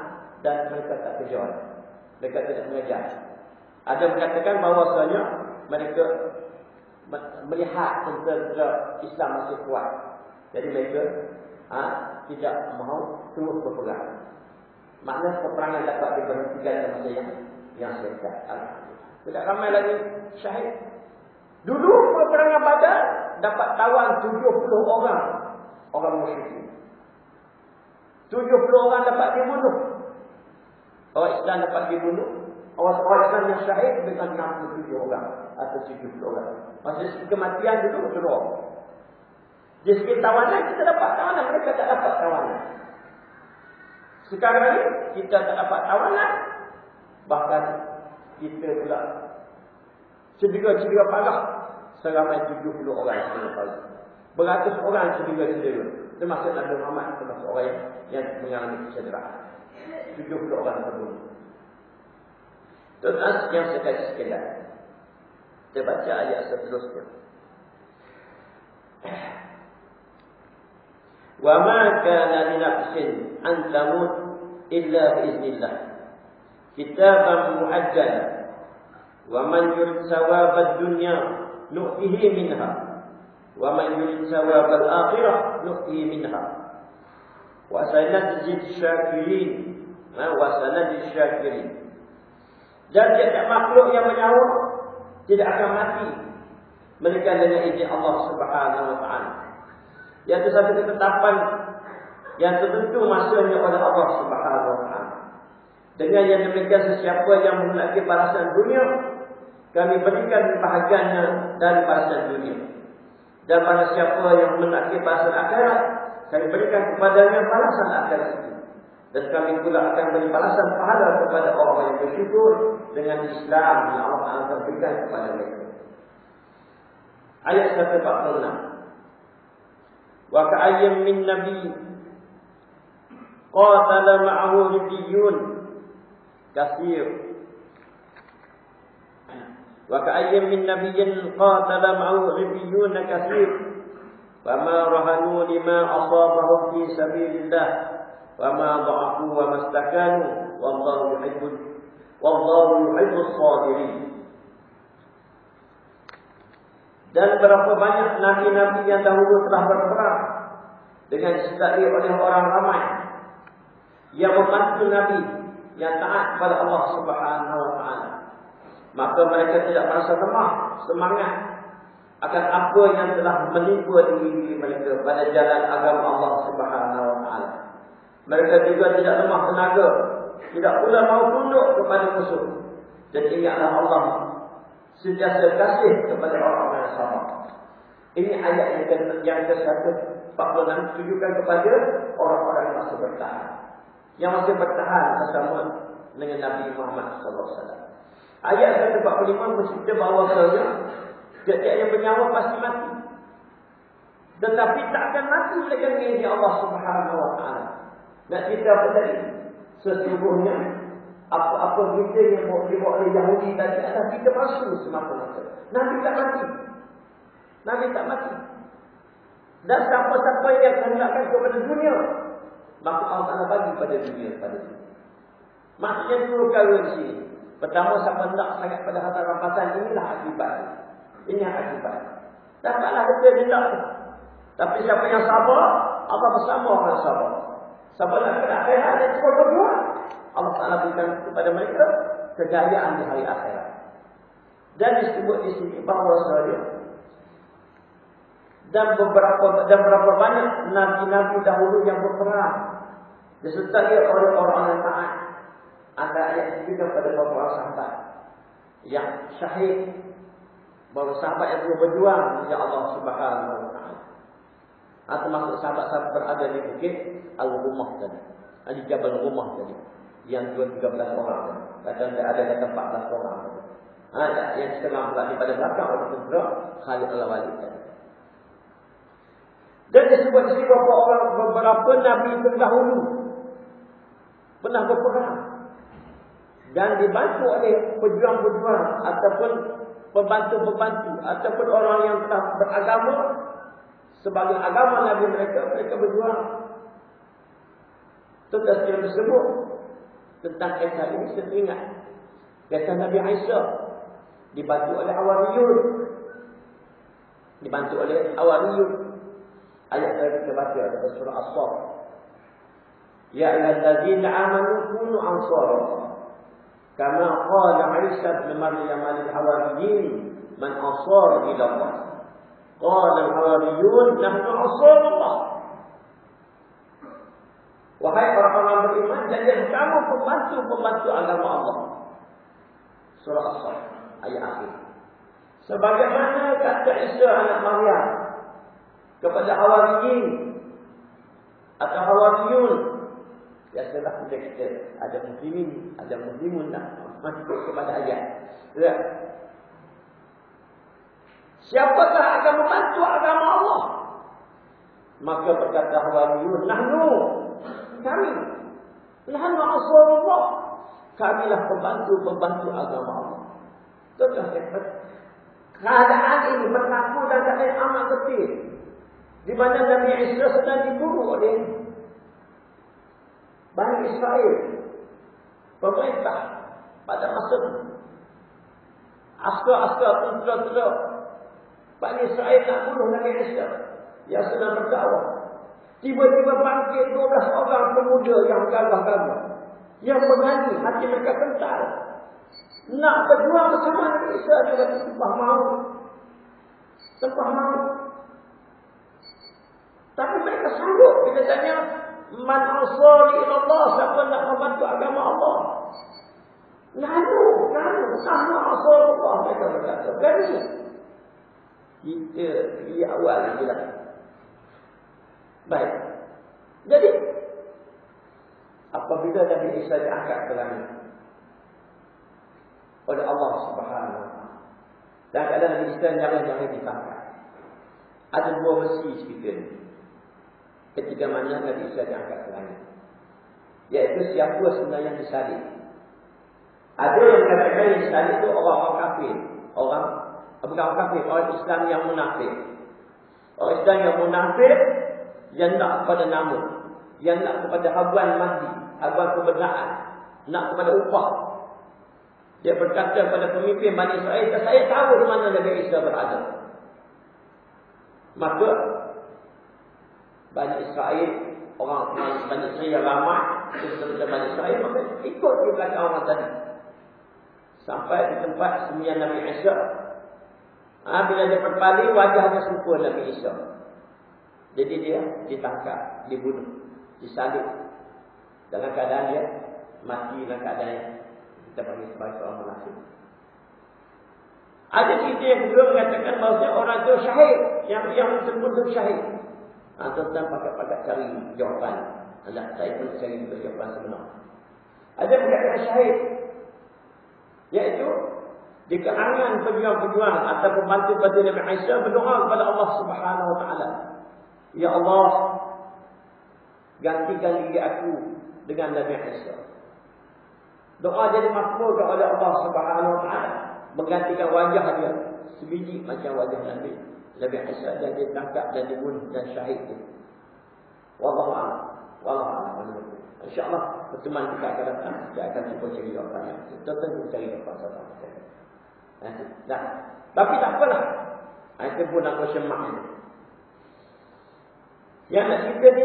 dan mereka tak kejar. Mereka tidak mengejar. Ada mengatakan bahawasanya mereka melihat tentera Islam masih kuat. Jadi mereka tidak mahu terus berperang. Maknanya peperangan dapat diberhentikan dalam masa yang singkat. Tidak ramai lagi syahid. Dulu peperangan Badar dapat tawan 70 orang musyrik. 70 orang dapat dibunuh. Orang Islam dapat dibunuh. Orang Islam yang syahid dengan 67 orang atau 70 orang. Maksudnya segi kematian dulu teruk. Di segi tawanan kita dapat tawanan, mereka tak dapat tawanan. Sekarang ni kita tak dapat tawanan. Bahkan kita pula cedera parah seramai 70 orang cedera parah. Beratus orang cedera. Termasuk Nabi Muhammad, termasuk orang yang mengalami kecederaan. 70 orang terbunuh. Tuan-tuan yang sekalian, kita baca ayat seterusnya. Wa ma kana li nafsin an tamut illa bi iznillah. Kitaban muajjala. Wa man yurid thawab ad-dunya nu'tihi minha. Wa man yurid thawab al-akhirah nu'tihi minha. Wa sanajzi asy-syakirin. Wa sanajzi asy-syakirin. Dan tiap makhluk yang menyawa tidak akan mati melainkan dengan izin Allah Subhanahu wa taala. Iaitu satu ketetapan yang tertentu masanya oleh Allah Subhanahu wa taala. Dengan yang demikian sesiapa yang memiliki balasan dunia, kami berikan bahagiannya dari balasan dunia. Dan pada siapa yang memiliki balasan akhirat, kami berikan kepadanya balasan akhirat itu. Dan kami pula akan beri balasan pahala kepada orang yang bersyukur dengan Islam yang Allah Taala berikan kepada mereka. Ayat 146. Wa ka'ayyam min nabiy qatala ma'ahu ribbiyun katsir. Wa ka'ayyam min nabiyyin qatala ma'ahu ribbiyun katsir. Fama rahanu lima asabahum fi sabilillah. Wama dha'afu wa mastakanu wallahu yuhibbus sabirin. Dan berapa banyak nabi-nabi yang dahulu telah berperang dengan disertai oleh orang ramai yang membantu nabi yang taat kepada Allah Subhanahu wa taala. Maka mereka tidak merasa lemah, semangat akan apa yang telah menimpa diri mereka pada jalan agama Allah Subhanahu wa taala. Mereka juga tidak lemah tenaga, tidak pula mau tunduk kepada musuh. Dan ingatlah Allah sentiasa kasih kepada orang-orang yang sabar. Ini ayat yang ke-146 ditujukan kepada orang-orang yang masih bertahan. Yang masih bertahan bersama dengan Nabi Muhammad SAW. Ayat 145 bercerita bahawa setiap yang bernyawa pasti mati. Tetapi tak akan mati mereka dengan izin Allah Subhanahu wa taala. Nak cerita apa tadi? Sesungguhnya apa-apa kita yang dibawa oleh Yahudi tadi adalah kita palsu semata-mata. Nabi tak mati. Nabi tak mati. Dan siapa-siapa yang menghendakkan kepada dunia, maka Allah Ta'ala bagi pada dunia pada dunia. Maksudnya dua perkara di sini. Pertama, siapa hendak sangat pada harta rampasan, inilah akibat. Ini yang akibat. Dapatlah kita hendak. Tapi siapa yang sabar, Allah bersama orang sabar. Siapa nak ke akhirat, dia semua berdoa. Allah Ta'ala berikan kepada mereka kejayaan di hari akhirat. Dan disebut di sini bahawa sahaja dan berapa banyak nabi-nabi dahulu yang berperang disertai oleh orang yang taat. Ada ayat juga pada beberapa sahabat yang syahid, bahawa sahabat yang berjuang di Allah Subhanahu wa taala. Termasuk sahabat-sahabat berada di bukit Al-Rumah tadi, di Jabal Rumah tadi, yang 13 orang. Kadang ada kata 14 orang. Ada yang setengah berada pada belakang oleh tentera Khalid Al-Walid tadi. Dan disebut di sini beberapa nabi terdahulu pernah berperang dan dibantu oleh pejuang-pejuang ataupun pembantu-pembantu ataupun orang yang telah beragama sebagai agama nabi mereka berjuang. Tugas yang tersebut tentang kisah ini saya ingat kisah Nabi Isa dibantu oleh Hawariyun. Dibantu oleh Hawariyun. Ayat yang kita baca dalam surah As-Saff. Ya ayyuhallazina amanu kunu ansarallah. Kama qala Isa bin Maryam lil hawariyyin man ansar ila Allah. Qala al-hawariyun nahnu ansarullah. Wahai orang-orang beriman, jadilah kamu pembantu agama Allah. Surah As-Saff ayat akhir. Sebagaimana kata Isa anak Maryam kepada Hawariyin atau Hawariyun. Biasalah kita ada muslimin, ada muslimun masuk kepada ayat. Ya. Siapakah akan membantu agama Allah? Maka berkata Hawariyun, kami. Nahnu ansarullah. Kamilah pembantu agama Allah. Tuan-tuan, keadaan ini berlaku dan keadaan amat kecil. Di mana Nabi Isa sedang diburu oleh Bani Israel, pemerintah pada masa itu. Askar-askar tentera Bani Israel nak bunuh Nabi Isa yang sedang berdakwah. Tiba-tiba bangkit 12 orang pemuda yang gagah-gagah, yang berani, hati mereka kental, nak berjuang bersama Nabi Isa juga sembah maut. Tapi mereka sanggup bila tanya man ansari ila Allah, siapa nak membantu agama Allah? Nahnu ansarullah, mereka berkata. Berani. Kita di awal lagi lah. Baik. Jadi apabila Nabi Isa diangkat ke langit oleh Allah Subhanahu wa taala, dan keadaan Nabi Isa jangan ditangkap. Ada dua versi cerita ni. Ketika mana Nabi Isa diangkat ke langit, iaitu siapa sebenarnya yang disalib. Ada yang mengatakan yang disalib itu orang-orang kafir, bukan kafir, orang Islam yang munafik. Orang Islam yang munafik yang nak kepada nama, yang nak kepada habuan mati, habuan kebenaran, nak kepada upah. Dia berkata kepada pemimpin Bani Israel, saya tahu di mana Nabi Isa berada. Maka Bani Israel, orang Bani Israel yang ramai, kepada Bani Israel, maka ikut di belakang orang tadi. Sampai di tempat sembunyian Nabi Isa. Bila dia berpaling, wajahnya serupa Nabi Isa. Jadi dia ditangkap, dibunuh, disalib. Dalam keadaan dia mati dalam keadaan yang kita panggil sebagai seorang munafik. Ada cerita yang kedua mengatakan bahawa orang itu syahid, yang tersebut itu syahid. Tuan-tuan pakai cari jawapan. Saya pun cari juga jawapan sebenar. Ada perkataan syahid, iaitu di kalangan pejuang-pejuang atau pembantu-pembantu Nabi Isa berdoa kepada Allah Subhanahu Wa Taala, Ya Allah, gantikan diri aku dengan Nabi Isa. Doa jadi makbul oleh Allah Subhanahu Wa Taala, menggantikan wajah dia sebiji macam wajah Nabi Isa, dan dia tangkap dan dibunuh dan syahid. Wallahu a'lam. Wallahu a'lam. InsyaAllah pertemuan kita akan datang, kita akan cuba cari jawapannya. Kita tentu cari jawapan sama-sama. Nah, tapi tak apalah. Itu pun aku semak ini. Yang nak cerita ni,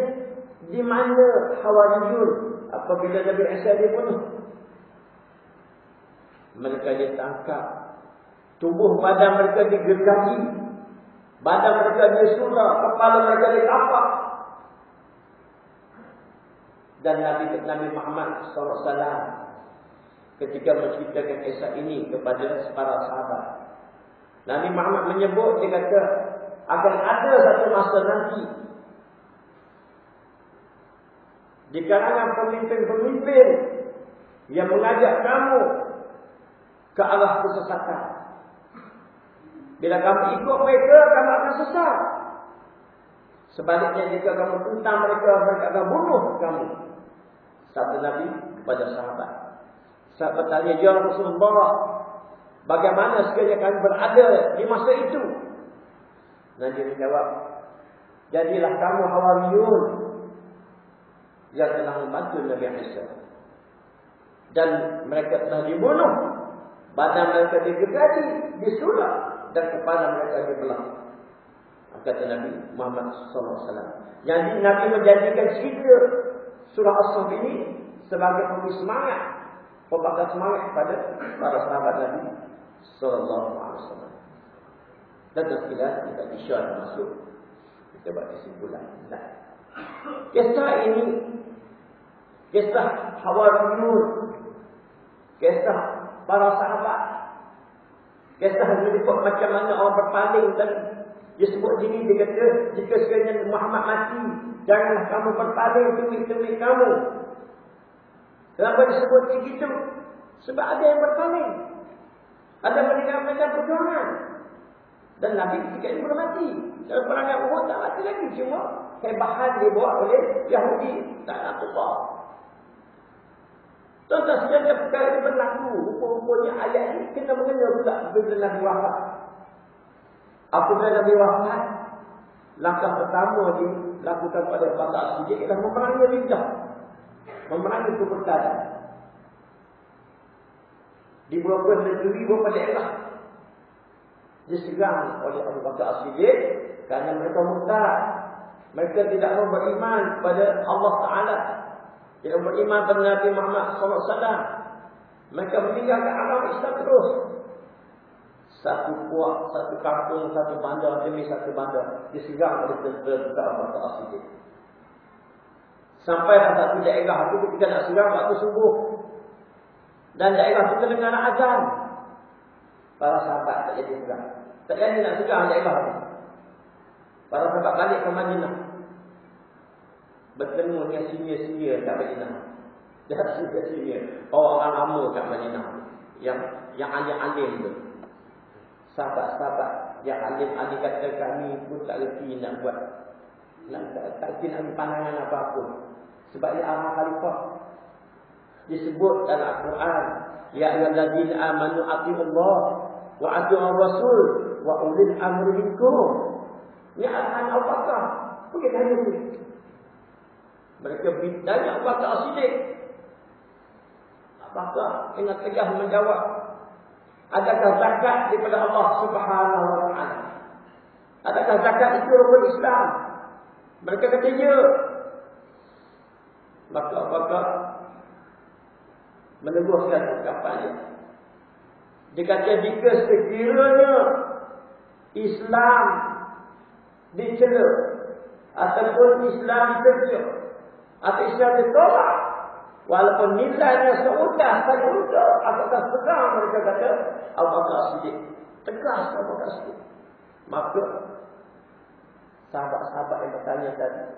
di mana Hawariyun apabila Nabi Isa dibunuh? Mereka ditangkap, tubuh badan mereka digergaji, badan mereka disulah, kepala mereka ditapak. Dan Nabi Muhammad SAW ketika menceritakan kisah ini kepada para sahabat, Nabi Muhammad menyebut, dia kata akan ada satu masa nanti di kalangan pemimpin-pemimpin yang mengajak kamu ke arah kesesatan. Bila kamu ikut mereka, kamu akan sesat. Sebaliknya jika kamu tentang mereka, mereka akan bunuh kamu. Sabda Nabi kepada sahabat. Sahabat tanya, Ya Rasulullah, bagaimana sekiranya kami berada di masa itu? Nabi menjawab, jadilah kamu Hawariyun yang telah membantu Nabi Isa. Dan mereka telah dibunuh, badan mereka digergaji, disulah, dan kepala mereka dibelah. Kata Nabi Muhammad SAW. Jadi Nabi menjadikan cerita surah As-Saff ini sebagai pemberi semangat, pembakar semangat kepada para sahabat Nabi SAW. Dan sekilas kita isyar masuk, kita buat kesimpulan. Nah, kisah ini, kisah Hawariyun, kisah para sahabat, kisah yang meliput macam mana orang berpaling tadi. Dia sebut sini, dia kata, jika sekiranya Muhammad mati, janganlah kamu berpaling tumit-tumit kamu. Kenapa disebut begitu? Sebab ada yang berpaling, ada meninggalkan perjuangan. Dan Nabi ketika itu belum mati. Dalam perangan Uhud tak mati lagi. Cuma hebahan dibuat oleh Yahudi. Tak nak tukar. Tuan-tuan, sebenarnya perkara ini berlaku. Rupa-rupanya ayat ini kena mengena pula bila Nabi wafat. Apabila Nabi wafat, langkah pertama dilakukan pada Baqi As-Siddiq ialah memerangi riddah, memerangi kemurtadan. Di beberapa negeri, beberapa daerah diserang oleh Abu Bakar As-Siddiq kerana mereka murtad. Mereka tidak mau beriman kepada Allah Ta'ala, tidak beriman kepada Nabi Muhammad SAW. Mereka meninggalkan agama Islam terus. Satu puak, satu kampung, satu bandar demi satu bandar diserang oleh tentera Abu Bakar As-Siddiq. Sampai satu daerah itu ketika nak serang waktu subuh, dan daerah itu terdengar azan. Para sahabat tak jadi serang. Tak jadi nak serang daerah itu. Para sahabat balik ke Madinah, bertemu dengan senior-senior kat Madinah. Dah senior-senior, orang lama kat Madinah, yang alim-alim tu. Sahabat-sahabat yang alim-alim kata, kami pun tak reti nak buat, tak reti nak ambil pandangan apa-apa. Sebab dia arah khalifah. Disebut dalam Al-Quran, Ya ayyuhallazina amanu atiiullah wa atiiur rasul wa ulil amri minkum. Ini arahan Abu Bakar. Bukan hanya itu. Mereka bidanya Abu Bakar As-Siddiq. Abu Bakar dengan tegas menjawab, adakah zakat daripada Allah Subhanahu wa Ta'ala? Adakah zakat itu rukun Islam? Mereka kata ya. Maka Abu Bakar meneguhkan ucapannya. Dia kata, jika sekiranya Islam dicela ataupun Islam diterjun atau Islam ditolak, walaupun nilainya seudah saja untuk apakah sedang mereka kata Abu Bakar Siddiq, tegas Abu Bakar Siddiq. Maka sahabat-sahabat yang bertanya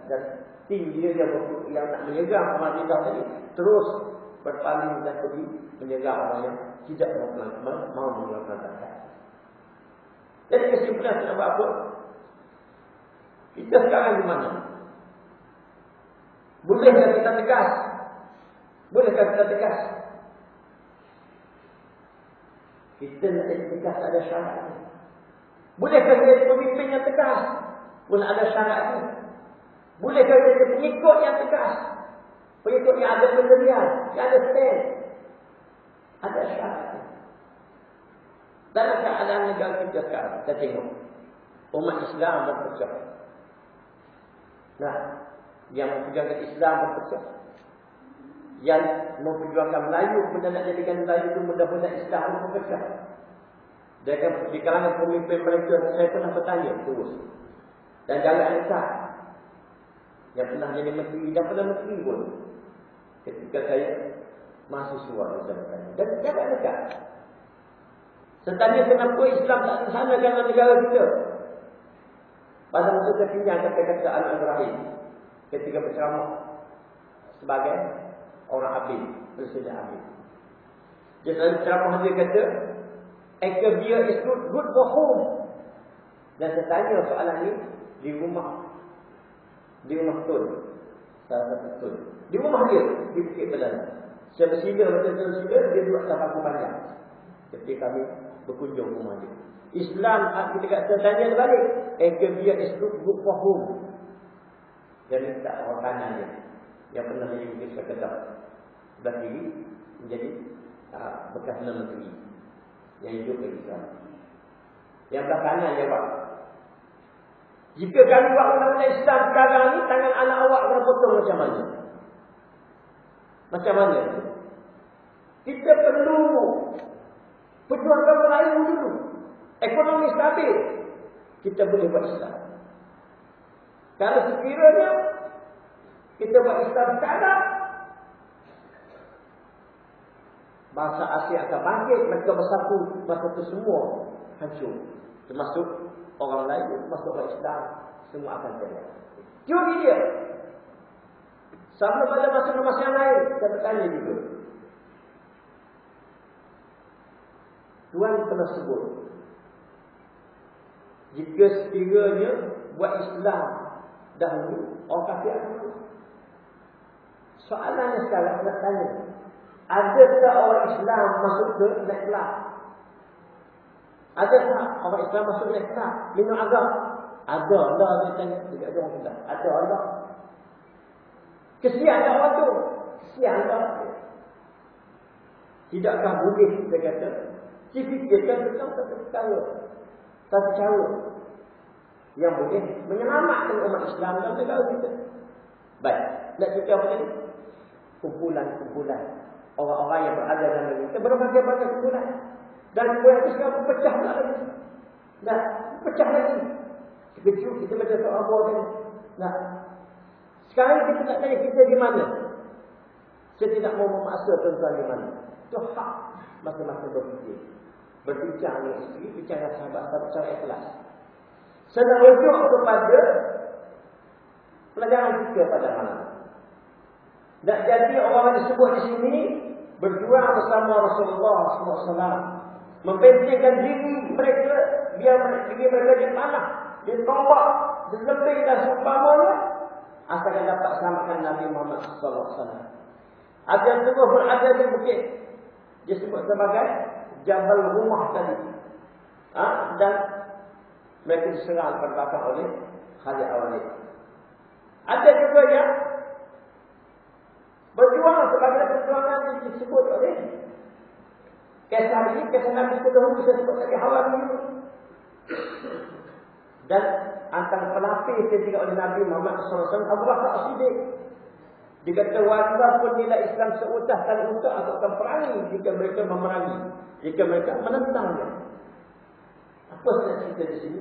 dan tim dia yang nak menyerang pemerintah tadi terus berpaling dan pergi menyerang orang yang tidak mau melakukan zakat. Jadi kesimpulan saya buat apa? Kita sekarang di mana? Bolehkah kita tegas? Bolehkah kita tegas? Kita nak jadi tegas ada syaratnya. Bolehkah jadi pemimpin yang tegas? Pun ada syaratnya. Bolehkah jadi pengikut yang tegas? Pengikut yang ada pendirian, yang ada stand. Ada syaratnya. Dalam keadaan negara kita sekarang, kita tengok umat Islam berpecah. Nah, yang memperjuangkan Islam berpecah. Yang memperjuangkan Melayu, benda nak jadikan Melayu itu mudah-mudahan Islam berpecah. Di kalangan pemimpin mereka, saya pernah bertanya terus. Dan jangan dekat. Yang pernah jadi menteri, dan pernah menteri pun. Ketika saya mahasiswa, saya bertanya. Dan jangan dekat. Setanya kenapa Islam tak tersana dalam negara kita? Pada masa terpinjam kata-kata Al-Ibrahim ketika berceramah sebagai orang Abid, Presiden Abid. Dia selalu berceramah, dia kata, Akabia is good for home. Dan saya tanya soalan ni di rumah Tun, salah satu Tun. Di rumah dia, di Bukit Belanda. Saya bersila macam sila, dia duduk atas bangku panjang. Ketika kami berkunjung rumah dia. Islam, kita kata tanya balik. Akabia is good for home. Jadi tak orang kanan dia. Yang pernah jadi Bukit Sekedar. Sebelah kiri, menjadi bekas menteri. Yang hidup bagi Islam. Yang belah kanan jawab. Jika kami buat undang-undang Islam sekarang ni, tangan anak awak kena potong macam mana? Macam mana? Kita perlu perjuangkan Melayu dulu. Ekonomi stabil. Kita boleh buat Islam. Kalau sekiranya kita buat Islam sekarang, bangsa Asia akan bangkit, mereka bersatu, masa itu semua hancur. Termasuk orang lain, termasuk orang Islam, semua akan tewas. Teori dia. Sama pada masa-masa yang lain, saya bertanya juga. Tuan pernah sebut, jika sekiranya buat Islam dahulu, orang kafir akan masuk. Soalannya sekarang nak tanya, adakah orang Islam masuk ke naik kelas? Adakah orang Islam masuk naik kelas? Minum agak? Ada lah, dia tanya. Tidak ada orang Islam. Ada lah. Kesian tak orang tu? Kesian tak? Tidakkah boleh kita kata, fikirkan tentang satu perkara, satu cara yang boleh menyelamatkan umat Islam dalam negara kita. Baik, nak cerita apa tadi? Kumpulan-kumpulan orang-orang yang berada dalam negeri kita, berbagai-bagai kumpulan. Dan kumpulan itu sekarang pecah lagi. Nah, pecah lagi. Sekejap kita baca soal apa tadi. Nah, sekarang kita tak tanya kita di mana. Saya tidak mau memaksa tuan-tuan di mana. Itu hak masing-masing berfikir. Berbincang dengan isteri, bincang dengan sahabat-sahabat secara ikhlas. Sedang rujuk kepada pelajaran kita pada malam. Dan jadi orang yang disebut di sini berjuang bersama Rasulullah SAW, mempentingkan diri mereka, biar diri mereka dipanah, ditombak, dilebih dan seumpamanya, asalkan dapat selamatkan Nabi Muhammad SAW. Ada yang sungguh berada di bukit, disebut sebagai Jabal Rumah tadi. Dan mereka diserang terbakar oleh Khalid Al-Walid. Ada juga yang berjuang sebagai perjuangan yang disebut oleh kisah ini, kisah Nabi Sallallahu bisa sebut lagi Hawari ini. Dan antara pelapis ketika oleh Nabi Muhammad SAW, Abu Bakar As-Siddiq. Dia kata, walaupun nilai Islam seutuh kali untuk akan perangi jika mereka memerangi, jika mereka menentangnya. Apa saya cerita di sini?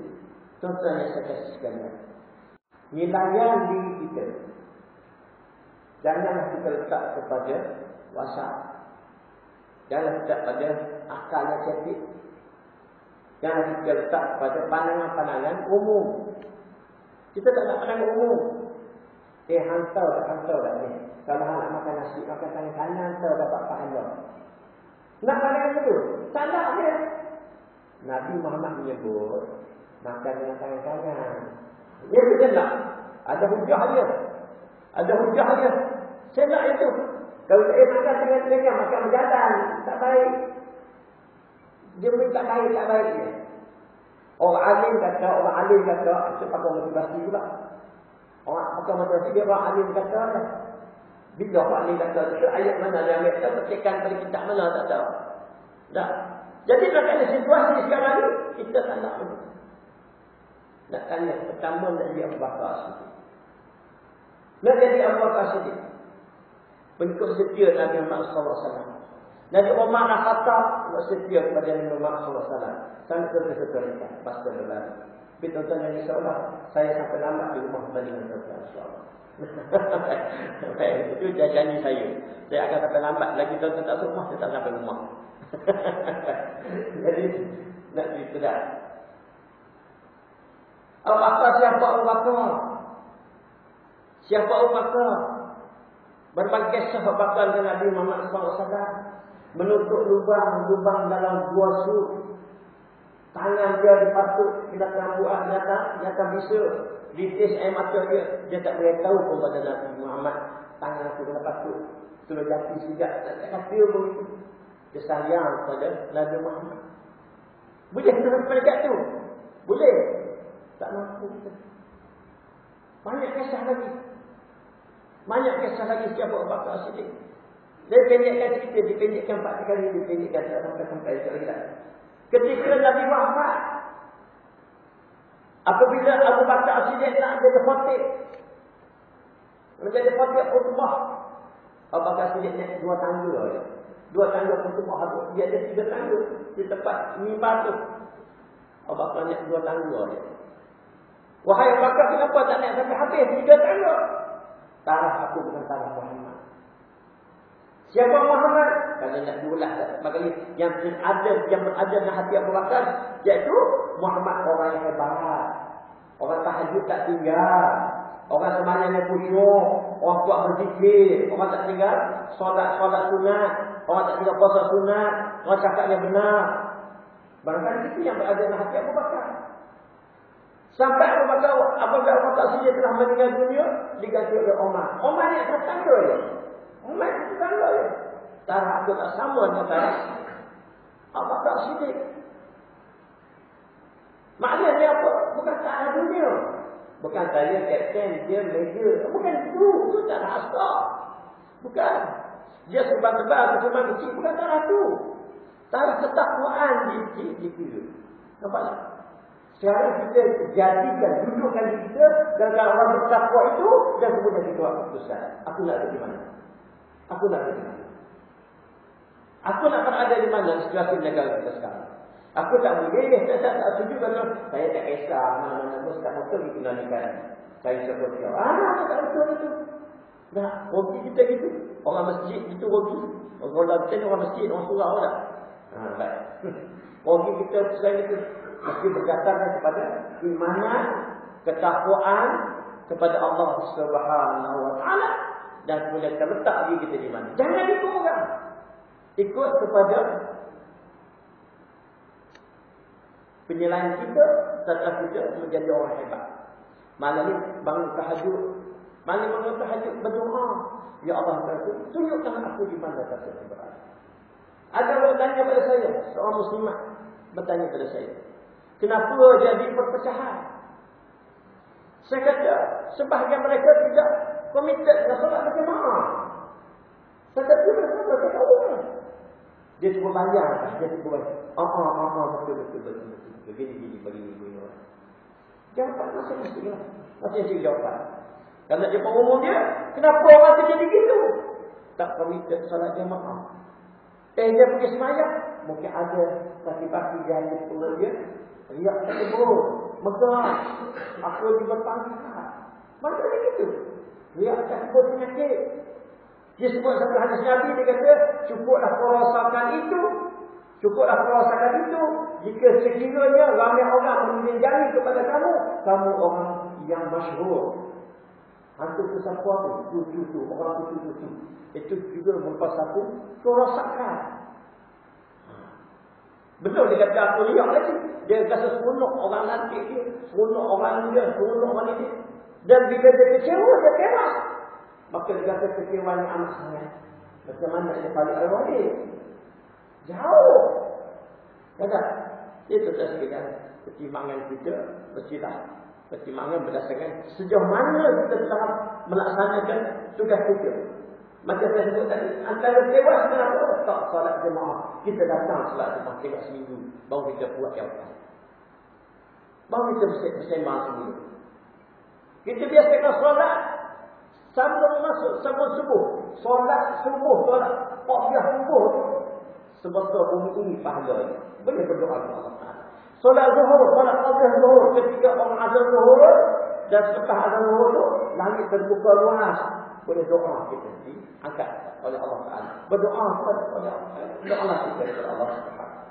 Tuan-tuan yang saya kasih sekalian. Nilaian diri kita. Janganlah kita letak kepada WhatsApp. Janganlah letak pada akal yang cetek. Janganlah kita letak pada pandangan-pandangan umum. Kita tak nak pandangan umum. Hantar dah ni. Kalau nak makan nasi, makan tangan kanan, hantar dapat pahala. Nak pandangan itu? Tak nak dia. Nabi Muhammad menyebut, makan dengan tangan kanan. Ya, kita nak. Ada hujah dia. Ada hujah dia. Saya nak itu. Kalau saya makan tengah-tengah, makan berjalan. Tak baik. Dia pun tak baik dia. Orang alim kata, itu pakai motivasi pula. Orang pakai motivasi dia, orang alim kata dah. Bila orang alim kata, itu ayat mana dia ambil tahu, petikan dari kitab mana tak tahu. Tak. Jadi nak ada situasi sekarang ni, kita tak nak begitu. Nak tanya, pertama nak jadi Abu Bakar Siddiq. Nak jadi Abu Bakar Siddiq. Pengikut setia Nabi Muhammad SAW. Nabi Umar Al-Khattab setia kepada Nabi Muhammad SAW. Sampai kesetujuan pasca berlalu. Tapi tuan-tuan yang insyaAllah, saya sampai lambat di rumah dengan tuan-tuan insyaAllah. Itu janji saya. Saya akan sampai lambat. Lagi tuan-tuan tak rumah, saya tak sampai rumah. Jadi, nak cerita dah. Abu Bakar siapa Abu Bakar? Siapa Abu Bakar? Berbagai kisah Abu Bakar dengan Nabi Muhammad SAW. Menutup lubang dalam gua sud. Tangan dia dipatuk, binatang buah binatang bisa. Ditis air mata dia. Dia tak boleh tahu pun pada Nabi Muhammad. Tangan tu kena patuk. Sudah jatuh sekejap. Tak kata begitu. Dia sayang kepada Nabi Muhammad. Boleh kita sampai dekat tu? Boleh. Tak mampu kita. Banyak kisah lagi. Banyak kisah lagi siapa Abu Bakar Siddiq. Dia pendekkan cerita, dipendekkan 4 kali, dipendekkan sampai sekali lagi. Ketika Nabi Muhammad, apabila Abu Bakar Siddiq nak jadi khatib, menjadi khatib khutbah, Abu Bakar Siddiq naik 2 tangga. 2 tangga khutbah, dia ada 3 tangga di tempat mimbar tu. Abu Bakar naik 2 tangga dia. Wahai Abu Bakar, kenapa tak naik sampai habis 3 tangga? Taraf aku bukan taraf Muhammad. Siapa Muhammad? Kalau nak diulas bagi yang berada dalam hati Abu Bakar, iaitu Muhammad orang yang hebat. Orang tahajud tak tinggal. Orang sembahyang yang khusyuk. Orang kuat berzikir. Orang tak tinggal solat sunat. Orang tak tinggal puasa sunat. Orang cakap yang benar. Barangkali itu yang berada dalam hati Abu Bakar. Sampai Abu Bakar Siddiq telah meninggal dunia, diganti oleh Umar. Umar ni atas tangga dia. Umar itu tangga dia. Taraf itu tak sama dengan taraf Abu Bakar Siddiq. Maknanya apa? Bukan taraf dunia. Bukan saya kapten, dia manager. Bukan itu. Itu taraf asal. Bukan. Dia sebab-sebab, sebab kecil. Bukan taraf itu. Taraf ketakwaan di kira. Nampak tak? Sekarang kita jadikan, dudukkan kita dalam orang bertakwa itu dan kemudian kita buat keputusan. Aku nak ada di mana? Aku nak ada di mana? Aku nak berada di mana situasi negara kita sekarang? Aku tak boleh, tak setuju kalau saya tak kisah mana-mana bos tak betul itu nalikan. Saya seperti tak betul itu. Nah, hobi kita gitu. Orang masjid itu hobi. Orang masjid, orang surau dah. Baik. Hobi kita selain itu mesti berdasarkan kepada imanan, ketakwaan kepada Allah Subhanahu wa taala dan kemudian terletak diri kita di mana. Jangan ikut orang. Ikut kepada penilaian kita setelah kita menjadi orang hebat. Malam ni bangun tahajud, berdoa, ya Allah tunjukkan aku di mana saya berada. Ada orang bertanya pada saya, seorang muslimah bertanya pada saya, kenapa jadi perpecahan? Saya kata, sebahagian mereka tidak komited dengan solat berjemaah. Saya kata, mereka tak tahu. Dia cuba bayar. Dia cuba bayar. Betul. Begini, begini. Jawapan masih jawapan. Karena dia umum dia, kenapa orang tu jadi gitu? Tak komited solat jemaah. Dia pergi semayang. Mungkin ada pagi-pagi dia ada sepuluh dia. Riak tak tebur. Megah. Aku di berpangkat. Macam begitu. Riak tak tebur penyakit. Dia sebut satu hadis Nabi, dia kata, cukuplah perasakan itu. Cukuplah perasakan itu. Jika sekiranya ramai orang meninggali kepada kamu, kamu orang yang masyhur. Hantu tu siapa tu? Tu. Orang tu. Itu juga merupakan satu kerosakan. Betul dia kata aku riak lagi. Dia rasa seronok orang nanti dia. Seronok orang dia. Seronok orang ini. Dan bila dia kecewa, dia keras. Maka dia kata kecewaan yang amat sangat. Macam mana dia balik al-wahid? Jauh. Kata, itu dah sekadar pertimbangan kita mestilah pertimbangan berdasarkan sejauh mana kita telah melaksanakan tugas kita. Macam saya sebut tadi, antara tewas dengan apa? Tak salat jemaah. Kita datang salat jemaah tengok seminggu, baru kita buat jawatan. Baru kita bersembang seminggu. Kita biasakan salat sambung masuk sambung subuh. Salat subuh, salat Tahiyyah subuh. Sebab bumi ini pahala. Boleh berdoa kepada Allah Taala. Solat zuhur, solat Tahiyyah zuhur, ketika orang azan zuhur dan selepas azan zuhur tu langit terbuka luas. Boleh doa kita diangkat oleh Allah Taala. Berdoa kepada Allah. Doa kita kepada Allah Subhanahu.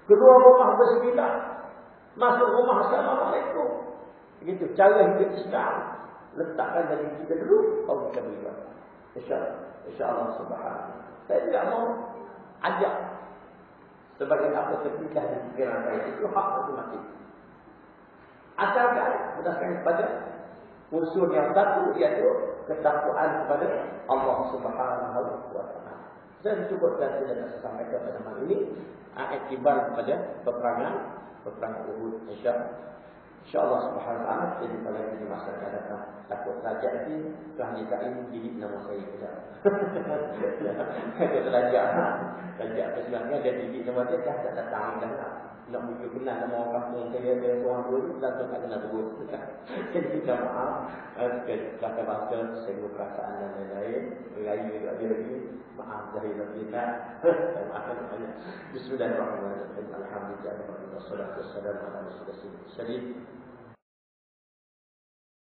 Kedua rumah bersila. Masuk rumah assalamualaikum. Begitu cara hidup Islam. Letakkan dari kita dulu, baru kita beribadah. InsyaAllah Subhanahu. Saya tidak mau ajak sebagai apa terpisah di pikiran saya. Itu hak masing-masing. Asalkan berdasarkan kepada unsur yang satu, iaitu ketakwaan kepada Allah Subhanahu wa taala. Saya cukupkan saja saya sampaikan pada malam ini akibat kepada peperangan Uhud. InsyaAllah Subhanahu wa taala jadi pada masa yang akan datang. Takut saja nanti selanjutnya ini jadi nama saya tidak. Dia terlajak. Terlajak sebenarnya dia jadi nama dia tak datang dah. Nak muncul kenal nama orang kampung saya dia seorang dulu langsung tak kenal terus. Jadi minta maaf. Kata bahasa saya perasaan dan lain-lain. Raya juga dia lagi. Maaf dari kita. Bismillahirrahmanirrahim. Alhamdulillah. Wassalatu wassalamu ala rasulillah.